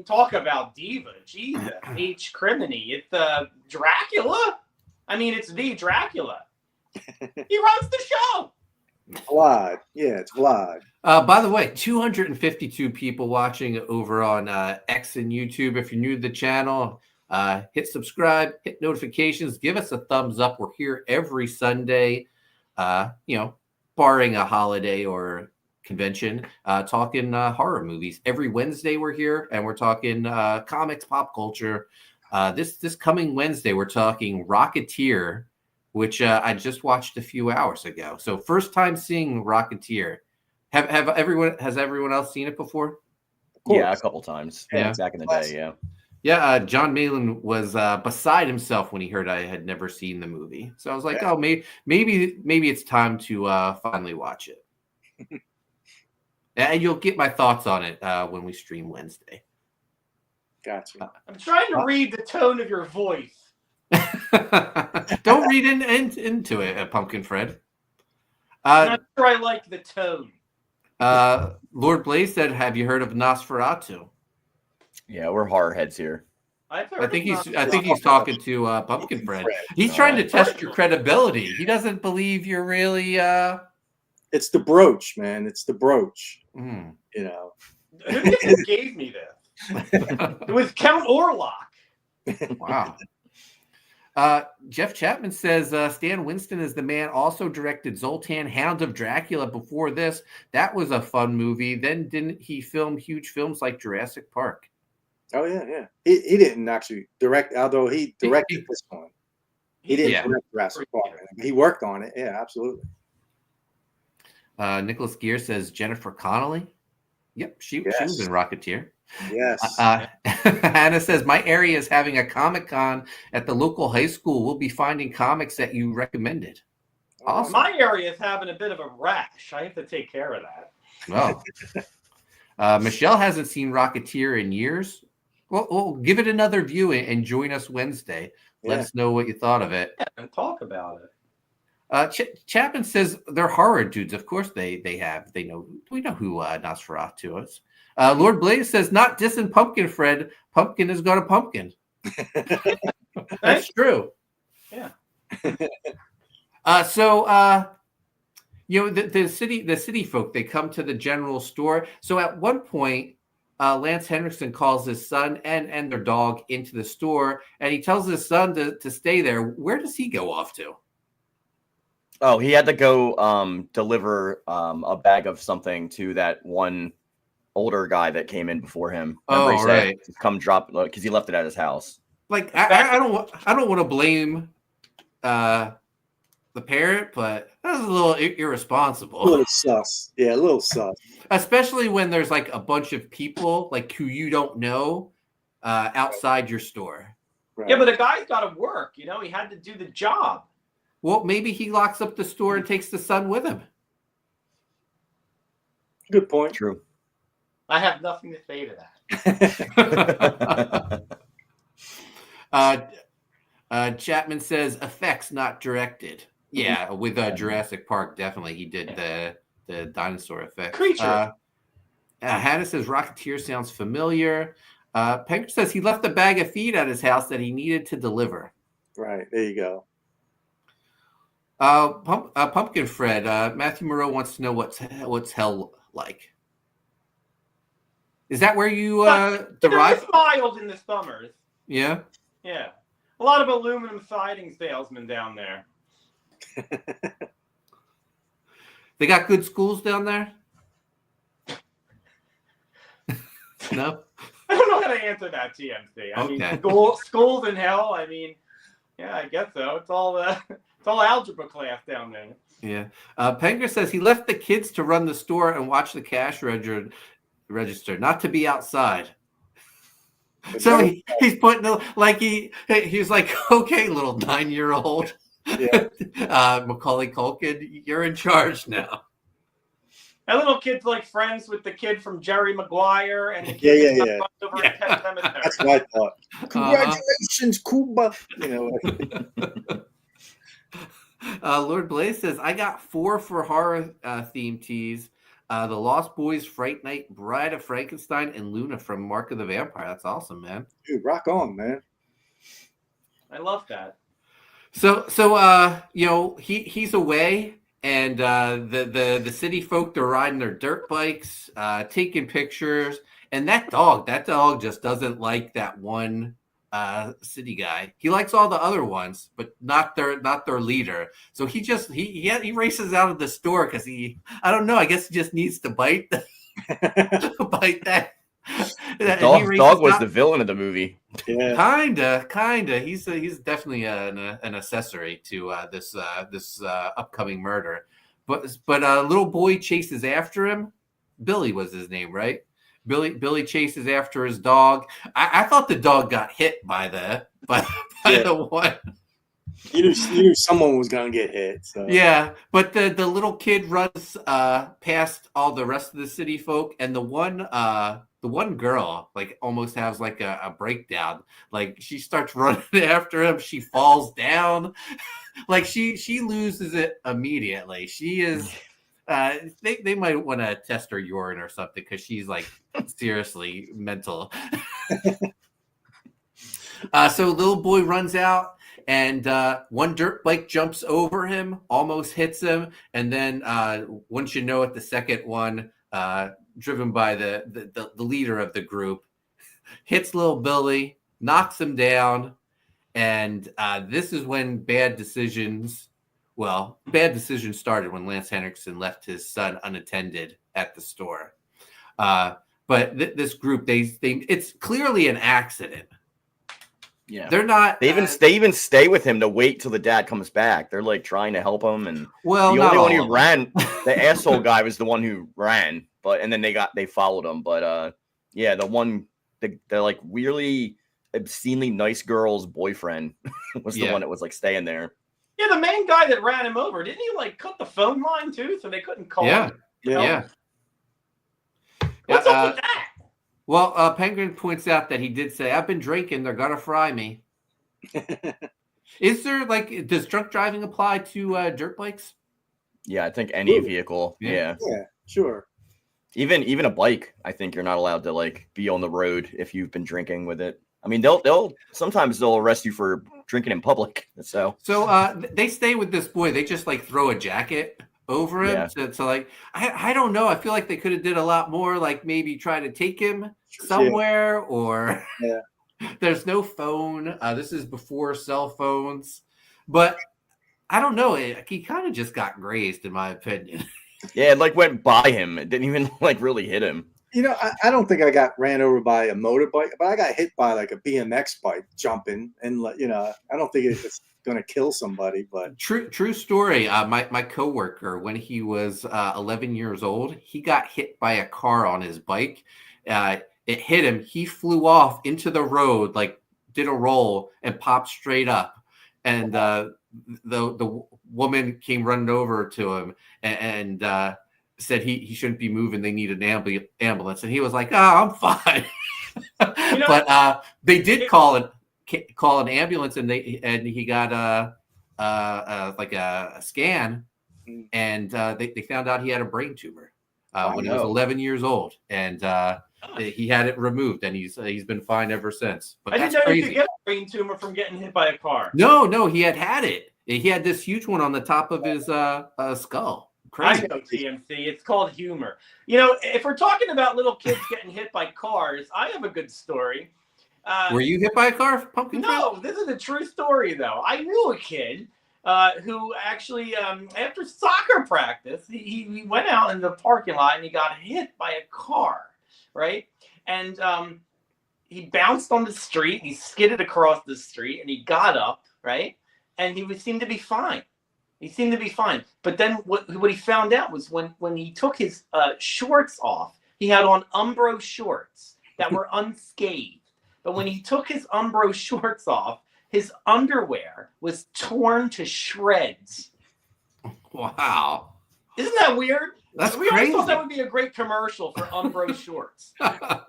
talk about diva. Jesus, H. Criminy. It's Dracula. It's the Dracula. He runs the show. Vlad. Yeah, it's Vlad. By the way, 252 people watching over on X and YouTube. If you're new to the channel, hit subscribe, hit notifications, give us a thumbs up. We're here every Sunday, barring a holiday or convention, talking horror movies. Every Wednesday we're here, and we're talking comics, pop culture. This coming Wednesday, we're talking Rocketeer, which I just watched a few hours ago. So first time seeing Rocketeer. Has everyone else seen it before? Yeah, a couple times. Yeah. Back in the day, yeah. Yeah, John Malin was beside himself when he heard I had never seen the movie. So I was like, oh, maybe it's time to finally watch it. And you'll get my thoughts on it when we stream Wednesday. Gotcha. I'm trying to read the tone of your voice. Don't read into it, Pumpkin Fred. I'm not sure I like the tone. Lord Blaze said, have you heard of Nosferatu? Yeah, we're horror heads here. I think he's talking to Pumpkin Fred. He's trying to test your credibility. He doesn't believe you're really. It's the brooch, man. It's the brooch. Mm. You know. Who gave me this? It was Count Orlok. Wow. Jeff Chapman says Stan Winston is the man. Also directed Zoltan, Hound of Dracula. Before this, that was a fun movie. Then didn't he film huge films like Jurassic Park? Oh yeah. He didn't actually direct, although he directed this one. He didn't direct Jurassic Park. He worked on it. Yeah, absolutely. Nicholas Gear says Jennifer Connelly. Yep, she was in Rocketeer. Yes. Hannah says my area is having a Comic-Con at the local high school. We'll be finding comics that you recommended. Awesome. My area is having a bit of a rash. I have to take care of that. Oh. Michelle hasn't seen Rocketeer in years. Well, give it another view and join us Wednesday. Let us know what you thought of it. Yeah, and talk about it. Chapman says they're horror dudes. Of course they have. We know who Nosferatu is. Lord Blaze says not dissing Pumpkin Fred. Pumpkin has got a pumpkin. That's true. Yeah. The city folk, they come to the general store. So at one point, Lance Henriksen calls his son and their dog into the store, and he tells his son to stay there. Where does he go off to? Oh, he had to go remember a bag of something to that one older guy that came in before him. Remember he said, come drop, because he left it at his house. Like I don't want to blame the parent, but that was a little irresponsible. A little sus. Yeah, a little sus. Especially when there's like a bunch of people like who you don't know outside your store. Right. Yeah, but the guy's got to work. You know, he had to do the job. Well, maybe he locks up the store and takes the son with him. Good point. True. I have nothing to say to that. Chapman says effects, not directed. Yeah, with Jurassic Park, definitely he did the dinosaur effect. Creature. Hannah says Rocketeer sounds familiar. Penker says he left a bag of feed at his house that he needed to deliver. Right, there you go. Pumpkin Fred, Matthew Moreau wants to know what's hell like. Is that where you derive? It's mild in the summers. Yeah. Yeah, a lot of aluminum siding salesmen down there. They got good schools down there? No? I don't know how to answer that, TMC. I mean, schools in hell, I mean, yeah, I guess so. It's all algebra class down there. Yeah. Penger says he left the kids to run the store and watch the cash register, not to be outside. So he's putting he's like, okay, little 9-year-old. Yeah. Macaulay Culkin, you're in charge now. That little kid's like friends with the kid from Jerry Maguire, and the kid yeah. Over in Pet Cemetery. That's what I thought. Congratulations, Cuba. You know. Lord Blaze says I got 4 for horror theme teas. The Lost Boys, Fright Night, Bride of Frankenstein, and Luna from Mark of the Vampire. That's awesome, man. Dude, rock on, man. I love that. So he's away, and the city folk, they're riding their dirt bikes, taking pictures, and that dog just doesn't like that one city guy. He likes all the other ones, but not their leader. So he races out of the store because I don't know, I guess he just needs to bite that. Dog was the villain of the movie. Yeah. Kinda. He's definitely an accessory to this upcoming murder. But a little boy chases after him. Billy was his name, right? Billy chases after his dog. I thought the dog got hit by the one. You knew someone was gonna get hit. So. Yeah, but the little kid runs past all the rest of the city folk, and the one girl like almost has like a breakdown. Like she starts running after him, she falls down, like she loses it immediately. She is. They might want to test her urine or something because she's like seriously mental. So little boy runs out. And one dirt bike jumps over him, almost hits him, and then once you know it, the second one, driven by the leader of the group, hits little Billy, knocks him down, and this is when bad decisions started when Lance Henriksen left his son unattended at the store. But this group, it's clearly an accident. Yeah, they're not. They even stay with him to wait till the dad comes back. They're like trying to help him, and the only one who ran, the asshole guy, was the one who ran. And then they followed him. But yeah, the like really obscenely nice girl's boyfriend was the one that was like staying there. Yeah, the main guy that ran him over, didn't he like cut the phone line too, so they couldn't call him? Yeah. What's up with that? Well, Penguin points out that he did say, "I've been drinking. They're gonna fry me." Is there does drunk driving apply to dirt bikes? Yeah, I think any vehicle. Yeah, sure. Even a bike, I think you're not allowed to like be on the road if you've been drinking with it. I mean, they'll sometimes arrest you for drinking in public. So they stay with this boy. They just like throw a jacket over him. Yeah. So like, I don't know. I feel like they could have did a lot more, like maybe try to take him somewhere or there's no phone. This is before cell phones, but I don't know. He kind of just got grazed in my opinion. Yeah, it like went by him. It didn't even like really hit him. You know, I don't think I got ran over by a motorbike, but I got hit by like a BMX bike jumping, and you know, I don't think it's going to kill somebody. But true story. My coworker, when he was 11 years old, he got hit by a car on his bike. It hit him. He flew off into the road, like did a roll and popped straight up. And the woman came running over to him and said he shouldn't be moving. They need an ambulance. And he was like, "Oh, I'm fine." But they did call an ambulance, and he got a scan, and they found out he had a brain tumor when he was 11 years old, and he had it removed, and he's been fine ever since. But I didn't know you could get a brain tumor from getting hit by a car. No, he had it. He had this huge one on the top of his skull. Crazy. I know TMC. It's called humor. You know, if we're talking about little kids getting hit by cars, I have a good story. Were you hit by a car, Pumpkin? No, this is a true story, though. I knew a kid who actually, after soccer practice, he went out in the parking lot and he got hit by a car, right? And he bounced on the street, he skidded across the street, and he got up, right? And he seemed to be fine. But then what he found out was when he took his shorts off, he had on Umbro shorts that were unscathed. But when he took his Umbro shorts off, his underwear was torn to shreds. Wow. Isn't that weird? That's we crazy. always thought that would be a great commercial for Umbro shorts. I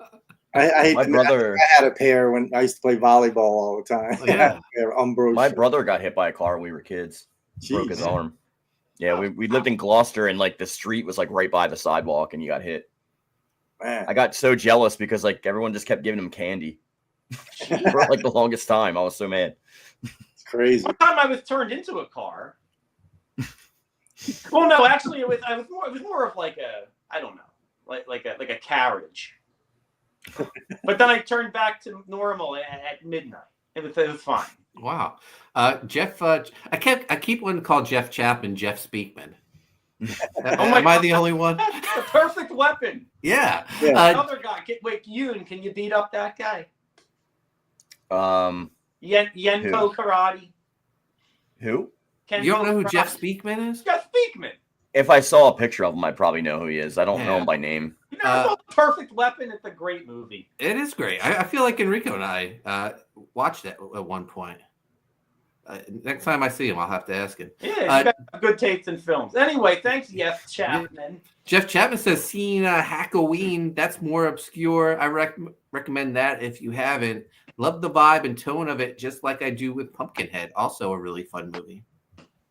had a pair when I used to play volleyball all the time. Yeah. Umbro. My brother got hit by a car when we were kids. Broke his arm. Yeah, we lived in Gloucester, and like the street was like right by the sidewalk, and you got hit. Man. I got so jealous because like everyone just kept giving him candy for like the longest time. I was so mad. It's crazy. One time I was turned into a car. Well, no, actually, it was more of like a, I don't know, like a carriage. But then I turned back to normal at midnight. It was fine. Wow. Jeff, I keep wanting to call Jeff Chapman Jeff Speakman. Am I the only one? That's the perfect weapon. Yeah. Another guy. Wait, Yoon, can you beat up that guy? Yenko Karate. Who? You don't know who Jeff Speakman is? Jeff Speakman. If I saw a picture of him, I probably know who he is. I don't know him by name. You never saw The Perfect Weapon? It's a great movie. It is great. I feel like Enrico and I watched it at one point. Next time I see him, I'll have to ask him. Yeah, he's got good taste in films. Anyway, thanks, Jeff Chapman. Jeff Chapman says, seen Halloween. That's more obscure. I recommend that if you haven't. Love the vibe and tone of it, just like I do with Pumpkinhead. Also a really fun movie.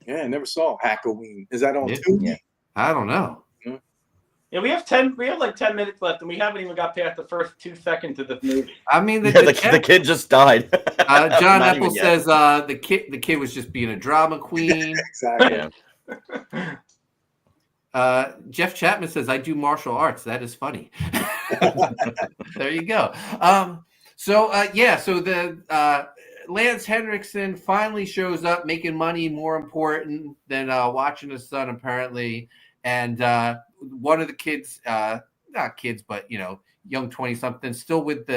Yeah, I never saw Halloween. Is that on Tubi? Yeah. I don't know. Yeah, we have like 10 minutes left, and we haven't even got past the first 2 seconds of this movie. I mean, the kid just died. John Apple says the kid was just being a drama queen. Exactly. Jeff Chapman says, I do martial arts. That is funny. There you go. So the Lance Henriksen finally shows up, making money more important than watching his son, apparently. And one of the kids, not kids, but young 20-something, still with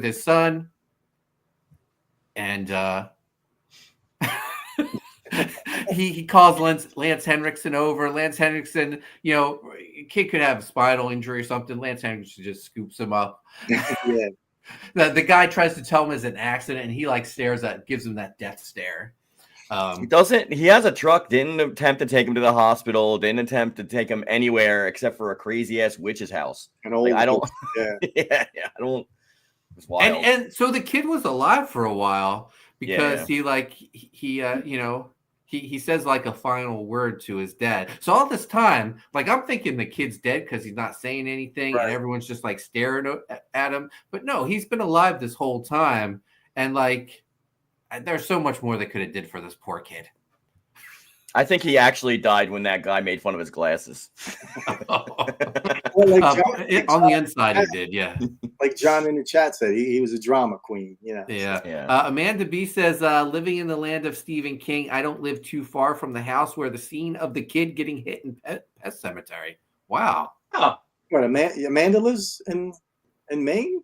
his son, and he calls Lance Henriksen over. Lance Henriksen, kid could have a spinal injury or something. Lance Henriksen just scoops him up. Yeah. The guy tries to tell him it's an accident, and he gives him that death stare. He has a truck, didn't attempt to take him to the hospital, didn't attempt to take him anywhere except for a crazy ass witch's house. I don't. I don't. It's wild. And so the kid was alive for a while because he says like a final word to his dad. So all this time, like I'm thinking the kid's dead because he's not saying anything, and everyone's just like staring at him. But no, he's been alive this whole time, and like. There's so much more they could have did for this poor kid. I think he actually died when that guy made fun of his glasses. On the inside, he did, yeah. Like John in the chat said, he was a drama queen, Yeah. Amanda B says, living in the land of Stephen King, I don't live too far from the house where the scene of the kid getting hit in Pet Cemetery. Wow. Oh. What, Amanda lives in Maine?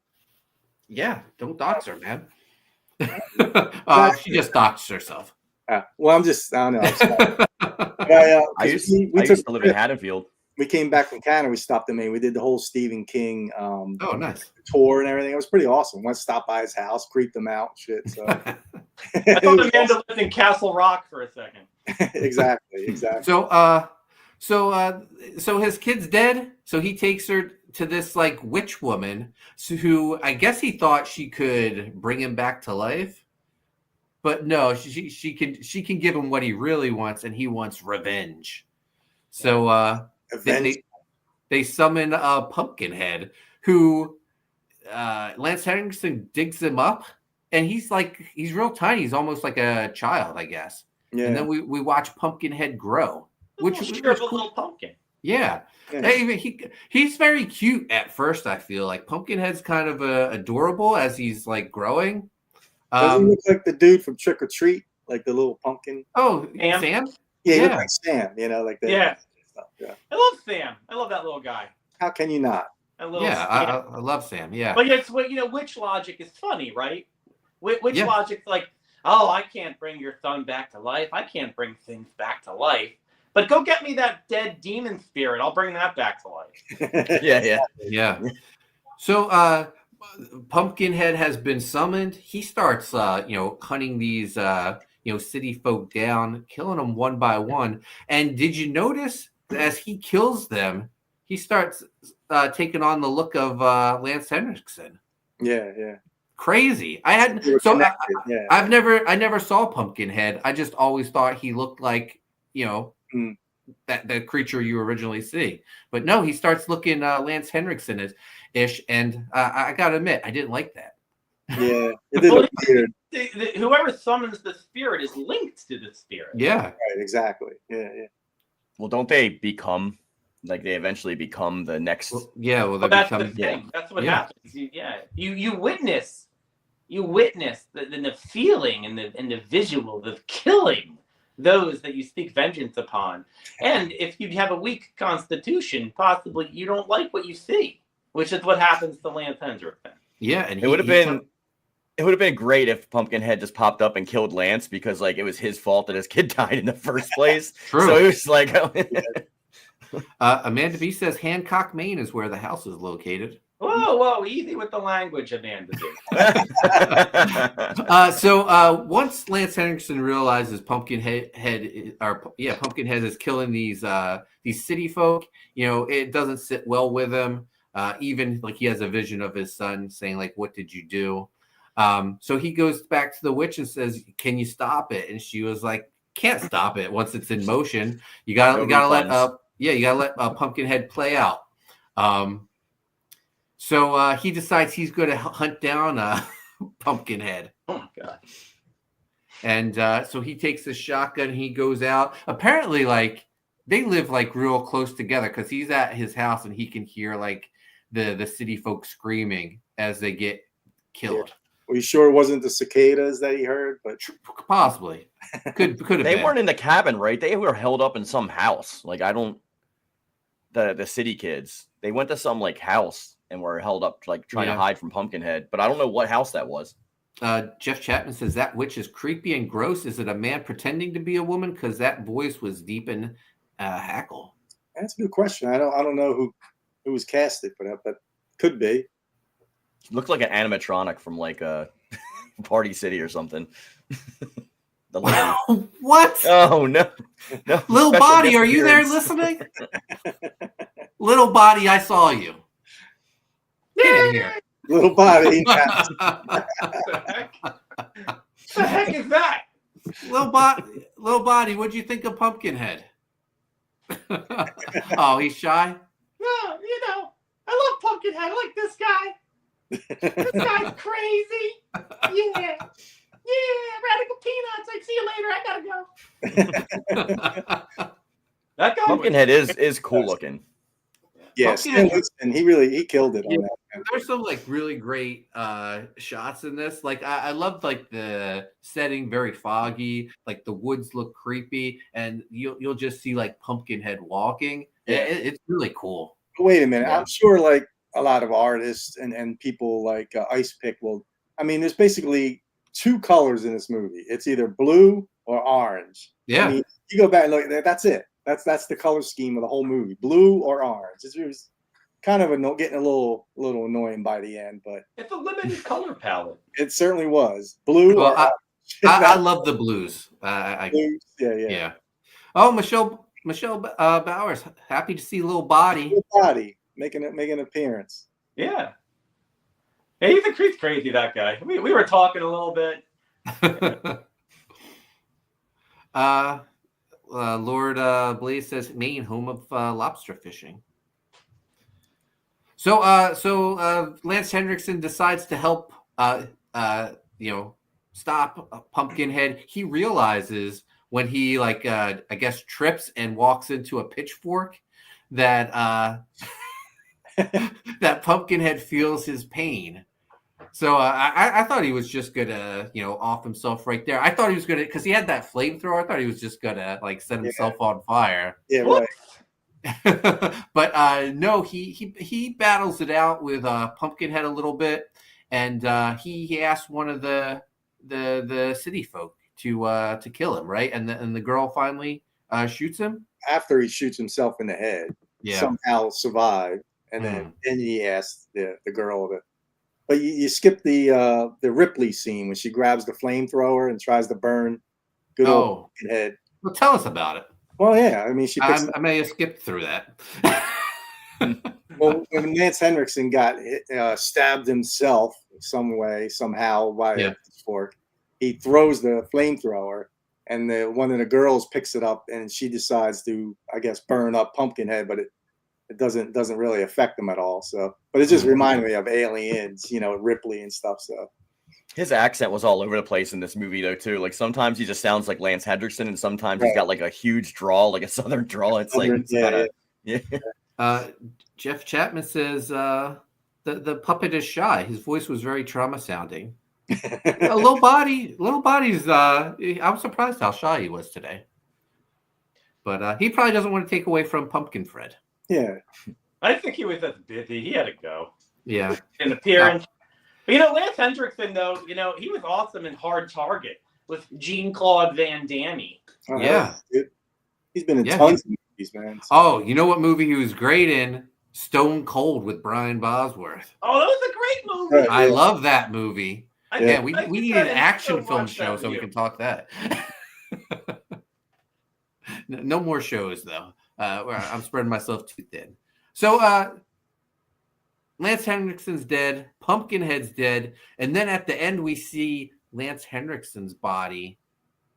Yeah, don't dox her, man. She just doxed herself. Well, I don't know. I used to live in Haddonfield. We came back from Canada. We stopped in Maine. We did the whole Stephen King nice tour and everything. It was pretty awesome. Went to stop by his house, creeped him out, shit. So I thought Amanda lived in Castle Rock for a second. Exactly. So his kid's dead. So he takes her to this like witch woman who I guess he thought she could bring him back to life, but no, she can give him what he really wants, and he wants revenge. So they summon Pumpkinhead, who Lance Henriksen digs him up, and he's real tiny. He's almost like a child, I guess. Yeah. And then we watch Pumpkinhead grow, which is a little pumpkin. Yeah. He's very cute at first, I feel like. Pumpkinhead's kind of adorable as he's like growing. Doesn't he look like the dude from Trick or Treat, like the little pumpkin? Oh, Sam? Yeah, he looks like Sam, like that. Yeah. Stuff. Yeah. I love Sam. I love that little guy. How can you not? I love Sam, yeah. But it's witch logic is funny, right? Witch logic's like, oh, I can't bring your son back to life. I can't bring things back to life. But go get me that dead demon spirit. I'll bring that back to life. Yeah. So Pumpkinhead has been summoned. He starts, hunting these, city folk down, killing them one by one. And did you notice as he kills them, he starts taking on the look of Lance Henriksen? Yeah. Crazy. I never saw Pumpkinhead. I just always thought he looked like, that the creature you originally see. But no, he starts looking Lance Henriksen-ish, and I gotta admit, I didn't like that. Yeah, it did look weird. Whoever summons the spirit is linked to the spirit. Yeah. Right, exactly. Yeah. Well, don't they become, they eventually become the next... That's the thing. That's what happens. You witness the feeling and the visual, the killing those that you speak vengeance upon. And if you have a weak constitution, possibly you don't like what you see, which is what happens to Lance Henriksen. Yeah, and it would have been It would have been great if Pumpkinhead just popped up and killed Lance because like it was his fault that his kid died in the first place. True. So it was like Amanda B says Hancock, Maine is where the house is located. Whoa, easy with the language, Amanda B. So once Lance Henriksen realizes Pumpkinhead is killing these city folk, it doesn't sit well with him. Even like he has a vision of his son saying like, "What did you do?" So he goes back to the witch and says, "Can you stop it?" And she was like, "Can't stop it once it's in motion. You gotta let Pumpkinhead play out." So he decides he's going to hunt down Pumpkinhead. Oh my god! And so he takes the shotgun. And he goes out. Apparently, like they live like real close together because he's at his house and he can hear like the city folk screaming as they get killed. Yeah. Are you sure it wasn't the cicadas that he heard? But possibly could have. They weren't in the cabin, right? They were held up in some house. Like the city kids. They went to some like house and were held up like trying to hide from Pumpkinhead. But I don't know what house that was. Jeff Chapman says that witch is creepy and gross. Is it a man pretending to be a woman? Because that voice was deep in hackle. That's a good question. I don't know who was casted for that, but could be. Looked like an animatronic from like a Party City or something. What? Oh no! Little Body, are you there listening? Little Body, I saw you. Get in here. Little Body. The heck is that? Little Body, what'd you think of Pumpkinhead? Oh, he's shy? No, I love Pumpkinhead. I like this guy. This guy's crazy. Yeah, radical peanuts. I see you later. I gotta go. That guy Pumpkinhead is cool looking. Yes, and he killed it. Yeah, there's some like really great shots in this. Like I loved like the setting, very foggy. Like the woods look creepy, and you'll just see like Pumpkinhead walking. Yeah, it's really cool. Wait a minute, I'm sure like a lot of artists and people like Ice Pick there's basically two colors in this movie. It's either blue or orange. Yeah. I mean, you go back and look, that's it. That's the color scheme of the whole movie, blue or orange. It was kind of getting a little annoying by the end, but it's a limited color palette. It certainly was blue. Well, I love the blues. Blues. Yeah. Oh, Michelle Bowers, happy to see Little Body. Little Body making an appearance. Yeah. Hey, he's crazy, that guy. We were talking a little bit. Lord Blaze says Maine, home of lobster fishing. So Lance Henriksen decides to help stop Pumpkinhead. He realizes when he I guess trips and walks into a pitchfork that that Pumpkinhead feels his pain. So I thought he was just gonna, off himself right there. I thought he was gonna, because he had that flamethrower. I thought he was just gonna set himself on fire. Yeah, right. But no, he battles it out with Pumpkinhead a little bit, and he asked one of the city folk to kill him, right? And the girl finally shoots him after he shoots himself in the head. Yeah, somehow survived, and then he asked the girl to. But you skipped the Ripley scene when she grabs the flamethrower and tries to burn good old Pumpkinhead. Well, tell us about it. Well, yeah, I mean, I may have skipped through that. Well, when Lance Henriksen got stabbed himself some way, somehow by a fork, he throws the flamethrower, and one of the girls picks it up, and she decides to, I guess, burn up Pumpkinhead, but it doesn't really affect them at all. So, but it just reminded me of Aliens, Ripley and stuff. So his accent was all over the place in this movie though too. Like sometimes he just sounds like Lance Henriksen, and sometimes he's got like a huge drawl, like a southern drawl. It's Jeff Chapman says the puppet is shy. His voice was very trauma sounding. Little Body's. I'm surprised how shy he was today. But he probably doesn't want to take away from Pumpkin Fred. Yeah, I think he was just busy. He had to go. Yeah, An appearance. You know, Lance Hendrickson, though, you know, he was awesome in Hard Target with Jean-Claude Van Damme. Yeah. He's been in tons of movies, man. Oh, you know what movie he was great in? Stone Cold with Brian Bosworth. Oh, that was a great movie. I love that movie. Yeah, we need an action film show so we can talk that. No more shows, though. I'm spreading myself too thin. So, Lance Henriksen's dead. Pumpkinhead's dead. And then at the end, we see Lance Henriksen's body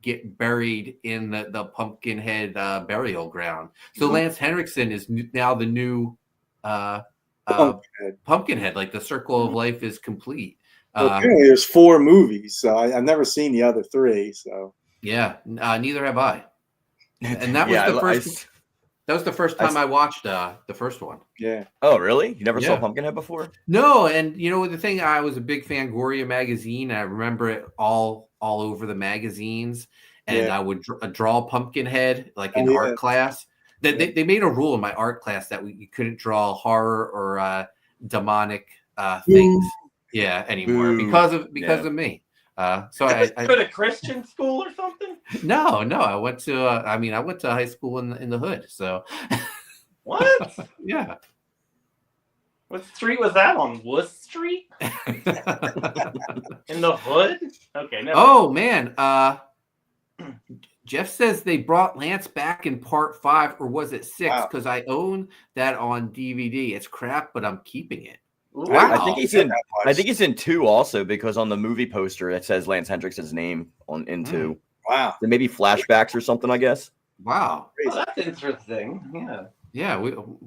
get buried in the Pumpkinhead burial ground. So Lance Henriksen is now the new Pumpkinhead. Like the circle of life is complete. Well, apparently there's 4 movies, so I've never seen the other 3. So yeah, neither have I. And that was the first. That was the first time I watched the first one. Yeah. Oh, really? You never saw Pumpkinhead before? No, and you know the thing, I was a big fan of Goria magazine. I remember it all over the magazines, and I would draw Pumpkinhead like in art class. They made a rule in my art class that you couldn't draw horror or demonic things, anymore because of me. So I go to Christian school or something? No, I went to I went to high school in the hood. So what? Yeah. What street was that on? Wood Street? In the hood? Okay. Oh man. Jeff says they brought Lance back in part 5, or was it 6? Because I own that on DVD. It's crap, but I'm keeping it. Wow. I think he's in 2 also, because on the movie poster it says Lance Hendrickson's name in 2. Wow. There may be flashbacks or something, I guess. Wow. Oh, that's interesting. Yeah. Yeah.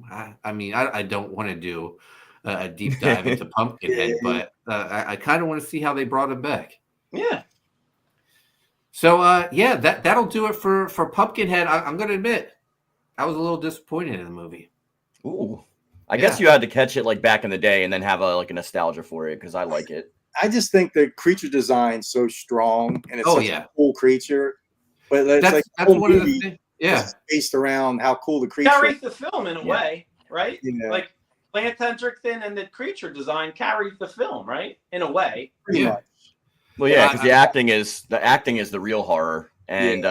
I don't want to do a deep dive into Pumpkinhead, but I kind of want to see how they brought him back. Yeah. So that'll do it for Pumpkinhead. I'm going to admit, I was a little disappointed in the movie. Ooh. I guess you had to catch it like back in the day and then have a nostalgia for it, because I like it. I just think the creature design's so strong, and it's such a cool creature. But that's one of the things. Yeah, based around how cool the creature carries the film in a way, right? Yeah. Like Lance Hendrickson and the creature design carries the film, right? In a way. Pretty much. Well, yeah, because the acting is the real horror, and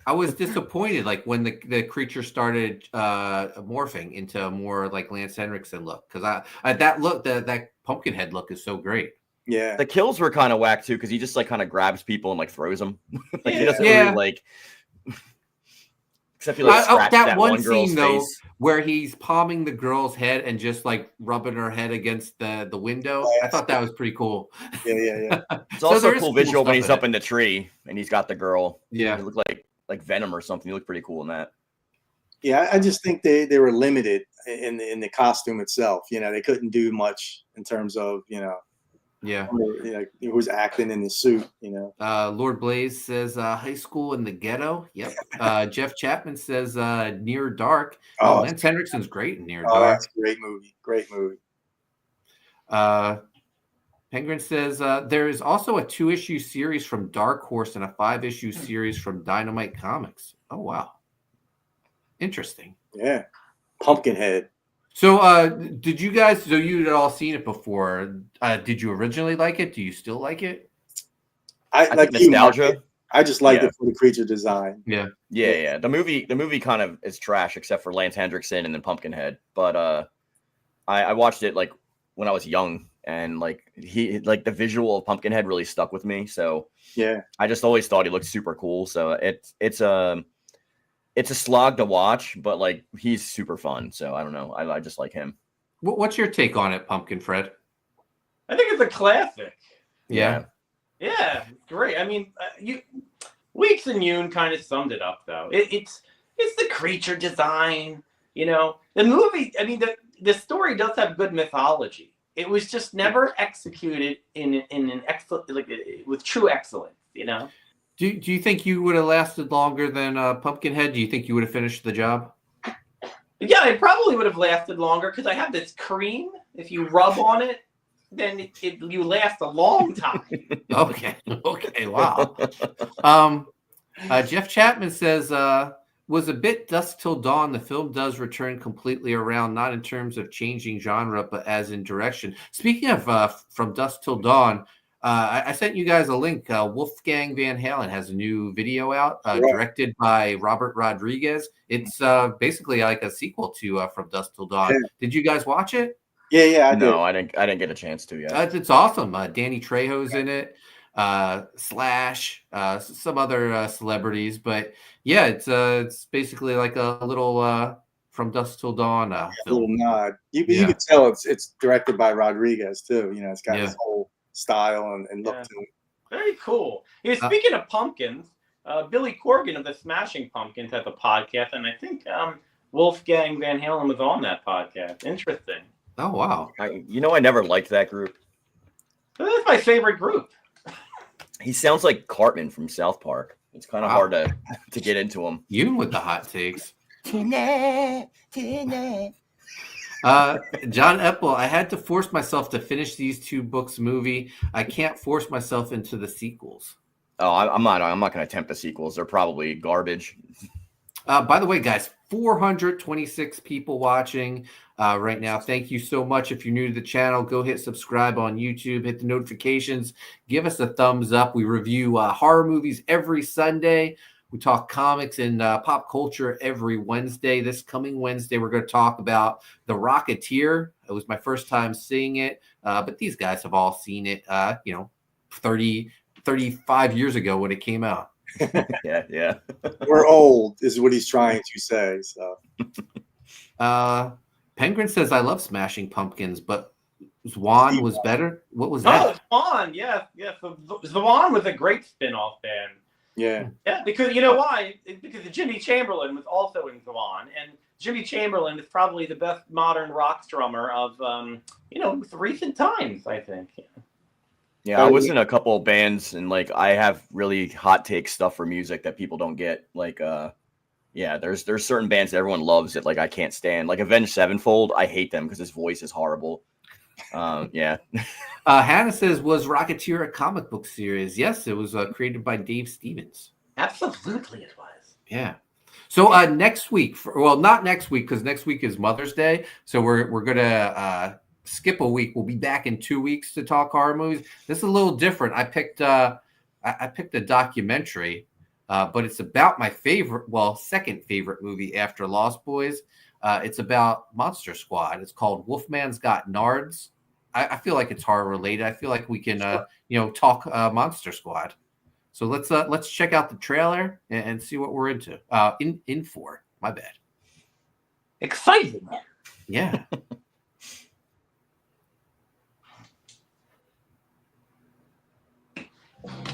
I was disappointed, like when the creature started morphing into a more like Lance Henriksen look, because that Pumpkinhead look is so great. Yeah, the kills were kind of whack too, because he just like kind of grabs people and like throws them. He doesn't really like. Except he like scratched that one scene though, where he's palming the girl's head and just like rubbing her head against the window. I thought that was pretty cool. Yeah. It's also a cool visual when he's up in the tree and he's got the girl. Yeah, he looked like Venom or something. He looked pretty cool in that. Yeah, I just think they were limited in the costume itself. You know, they couldn't do much in terms of who was acting in the suit. You know, Lord Blaze says high school in the ghetto. Yep. Jeff Chapman says Near Dark. Lance Henriksen's great in Near Dark. That's a great movie. Great movie. Penguin says there is also a 2-issue series from Dark Horse and a 5-issue series from Dynamite Comics. Oh wow, interesting. Yeah, Pumpkinhead. So, did you guys? So you had all seen it before. Did you originally like it? Do you still like it? I like nostalgia. I just liked it for the creature design. Yeah. The movie kind of is trash except for Lance Hendrickson and then Pumpkinhead. But I watched it like when I was young, and like the visual of Pumpkinhead really stuck with me. So yeah, I just always thought he looked super cool. So it's a slog to watch, but like he's super fun. So I don't know. I just like him. What's your take on it, Pumpkin Fred? I think it's a classic. Yeah. Yeah, great. I mean, Weeks and Yoon kind of summed it up, though. It's the creature design. You know, the movie. I mean, the story does have good mythology. It was just never executed in an excellent, with true excellence. You know. Do you think you would have lasted longer than Pumpkinhead? Do you think you would have finished the job? Yeah, it probably would have lasted longer because I have this cream. If you rub on it, then you last a long time. Okay, wow. Jeff Chapman says was a bit Dusk Till Dawn. The film does return completely around, not in terms of changing genre, but as in direction. Speaking of From Dusk Till Dawn, I sent you guys a link. Wolfgang Van Halen has a new video out, directed by Robert Rodriguez. It's basically like a sequel to From Dusk Till Dawn. Yeah. Did you guys watch it? Yeah, I did. No, I didn't get a chance to yet. It's awesome. Danny Trejo's in it. Slash, some other celebrities, but yeah, it's basically like a little From Dusk Till Dawn a film. little nod. You can tell it's directed by Rodriguez too. You know, it's got his whole style and look to it. Very cool. Yeah, speaking of pumpkins, Billy Corgan of the Smashing Pumpkins has a podcast, and I think Wolfgang Van Halen was on that podcast. Interesting. Oh wow! I never liked that group. That's my favorite group. He sounds like Cartman from South Park. It's kind of hard to get into him. Yoon with the hot takes. John Epple, I had to force myself to finish these 2 books movie. I can't force myself into the sequels. Oh, I'm not going to attempt the sequels. They're probably garbage. By the way, guys, 426 people watching right now. Thank you so much. If you're new to the channel, go hit subscribe on YouTube, hit the notifications, give us a thumbs up. We review horror movies every Sunday. We talk comics and pop culture every Wednesday. This coming Wednesday, we're going to talk about The Rocketeer. It was my first time seeing it, but these guys have all seen it, 35 years ago when it came out. Yeah. We're old, is what he's trying to say. So, Penguin says, "I love Smashing Pumpkins, but Zwan was better." What was that? Oh, Zwan, yeah. So Zwan was a great spin-off band. Yeah, because you know why? Because Jimmy Chamberlain was also in Zwan, and Jimmy Chamberlain is probably the best modern rock drummer of recent times, I think. Yeah, I was in a couple of bands, and like I have really hot take stuff for music that people don't get. Like, there's certain bands that everyone loves that like I can't stand. Like Avenged Sevenfold, I hate them because his voice is horrible. Hannah says, "Was Rocketeer a comic book series?" Yes, it was created by Dave Stevens. Absolutely, it was. Yeah. So next week, not next week because next week is Mother's Day. So we're gonna skip a week. We'll be back in 2 weeks to talk horror movies. This is a little different. I picked a documentary, but it's about my second favorite movie after Lost Boys. It's about Monster Squad. It's called Wolfman's Got Nards. I feel like it's horror related. I feel like we can talk Monster Squad. So let's check out the trailer and see what we're into. In for. My bad. Exciting. Yeah.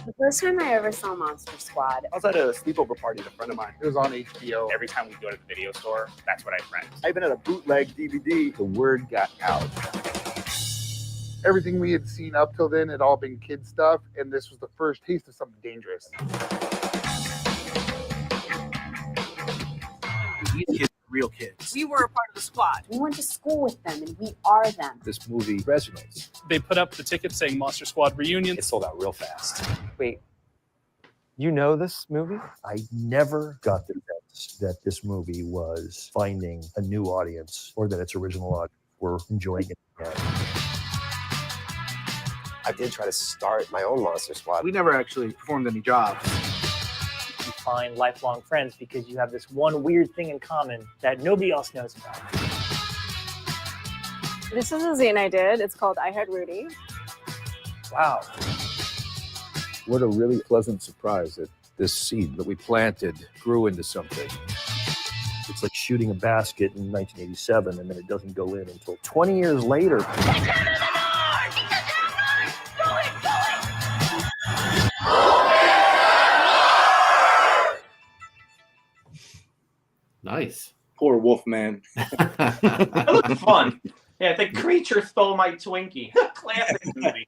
The first time I ever saw Monster Squad, I was at a sleepover party with a friend of mine. It was on HBO. Every time we go to the video store, that's what I rent. I even had a bootleg DVD. The word got out. Everything we had seen up till then had all been kid stuff, and this was the first taste of something dangerous. These kids are real kids. we were a part of the squad. We went to school with them, and we are them. This movie resonates. They put up the ticket saying Monster Squad Reunion. It sold out real fast. Wait, you know this movie? I never got the sense that this movie was finding a new audience or that its original audience were enjoying it again. I did try to start my own Monster Squad. We never actually performed any jobs. You find lifelong friends because you have this one weird thing in common that nobody else knows about. This is a zine I did. It's called I Had Rudy. Wow. What a really pleasant surprise that this seed that we planted grew into something. It's like shooting a basket in 1987 and then it doesn't go in until 20 years later. Nice. Poor Wolfman. That looks fun. Yeah, the creature stole my Twinkie. Classic movie.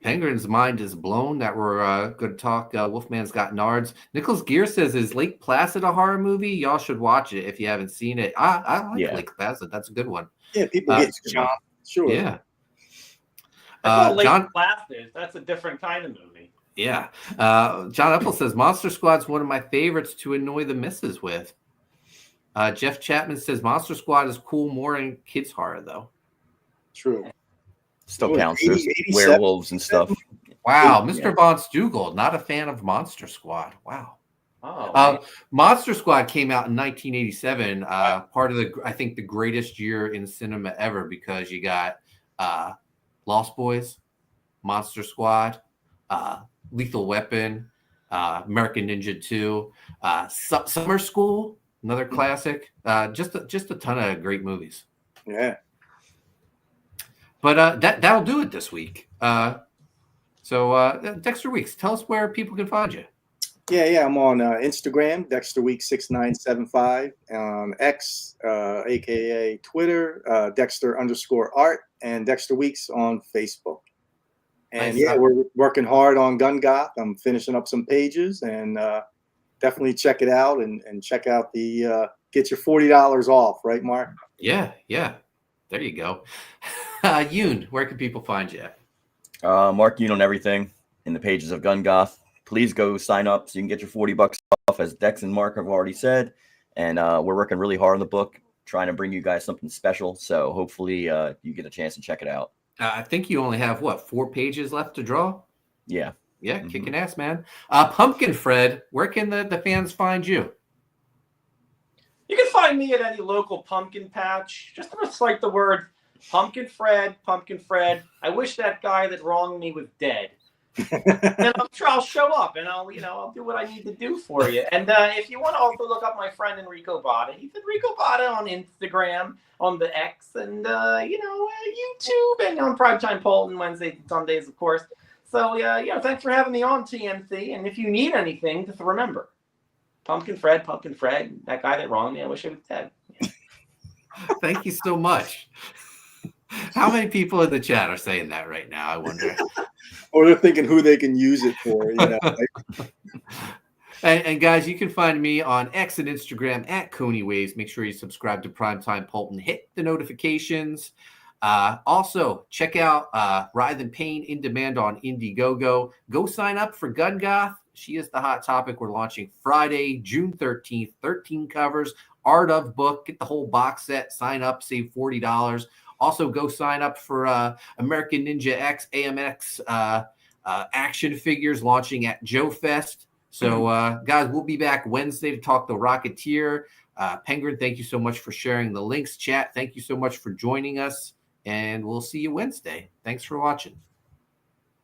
Penguin's mind is blown that we're going to talk Wolfman's Got Nards. Nicholas Gear says, is Lake Placid a horror movie? Y'all should watch it if you haven't seen it. I like Lake Placid. That's a good one. Yeah, people get shot. Sure. Yeah. Lake Placid. That's a different kind of movie. Yeah. John Apple says Monster Squad's one of my favorites to annoy the missus with. Jeff Chapman says Monster Squad is cool more in kids horror though. True. Still counts. There's werewolves and stuff. Wow, Mr. Von Stugel, not a fan of Monster Squad. Wow. Monster Squad came out in 1987. Part of I think the greatest year in cinema ever, because you got Lost Boys, Monster Squad, Lethal Weapon, American Ninja 2, Summer School, another classic. Just a ton of great movies. Yeah. But that'll do it this week. So Dexter Weeks, tell us where people can find you. Yeah. I'm on Instagram, DexterWeek6975, on X, aka Twitter, Dexter_art, and Dexter Weeks on Facebook. And Nice. we're working hard on Gun Goth. I'm finishing up some pages, and definitely check it out and check out the get your $40 off, right, Mark? Yeah. There you go. Yoon, where can people find you? Mark Yoon on everything in the pages of Gun Goth. Please go sign up so you can get your $40 off, as Dex and Mark have already said. And we're working really hard on the book, trying to bring you guys something special. So hopefully you get a chance to check it out. I think you only have 4 pages left to draw. Yeah. Kicking ass, man. Pumpkin Fred, where can the fans find you? You can find me at any local pumpkin patch. Just recite the word Pumpkin Fred. I wish that guy that wronged me was dead. And I'm sure I'll show up and I'll do what I need to do for you. And if you want to also look up my friend Enrico Botta, he's Enrico Botta on Instagram, on the X, and YouTube, and on Primetime Poulton Wednesdays and Sundays, of course. So thanks for having me on TMC. And if you need anything, just remember, Pumpkin Fred, that guy that wronged me, I wish he was dead. Thank you so much. How many people in the chat are saying that right now, I wonder? Or they're thinking who they can use it for. And guys, you can find me on X and Instagram at Koni Waves. Make sure you subscribe to Primetime Poulton. Hit the notifications. Also, check out Writhe and Pain in Demand on Indiegogo. Go sign up for Gun Goth. She is the hot topic. We're launching Friday, June 13th. 13 covers, art of book. Get the whole box set. Sign up, save $40. Also, go sign up for American Ninja X AMX action figures launching at Joe Fest. So, guys, we'll be back Wednesday to talk The Rocketeer. Penguin, thank you so much for sharing the links. Chat, thank you so much for joining us. And we'll see you Wednesday. Thanks for watching.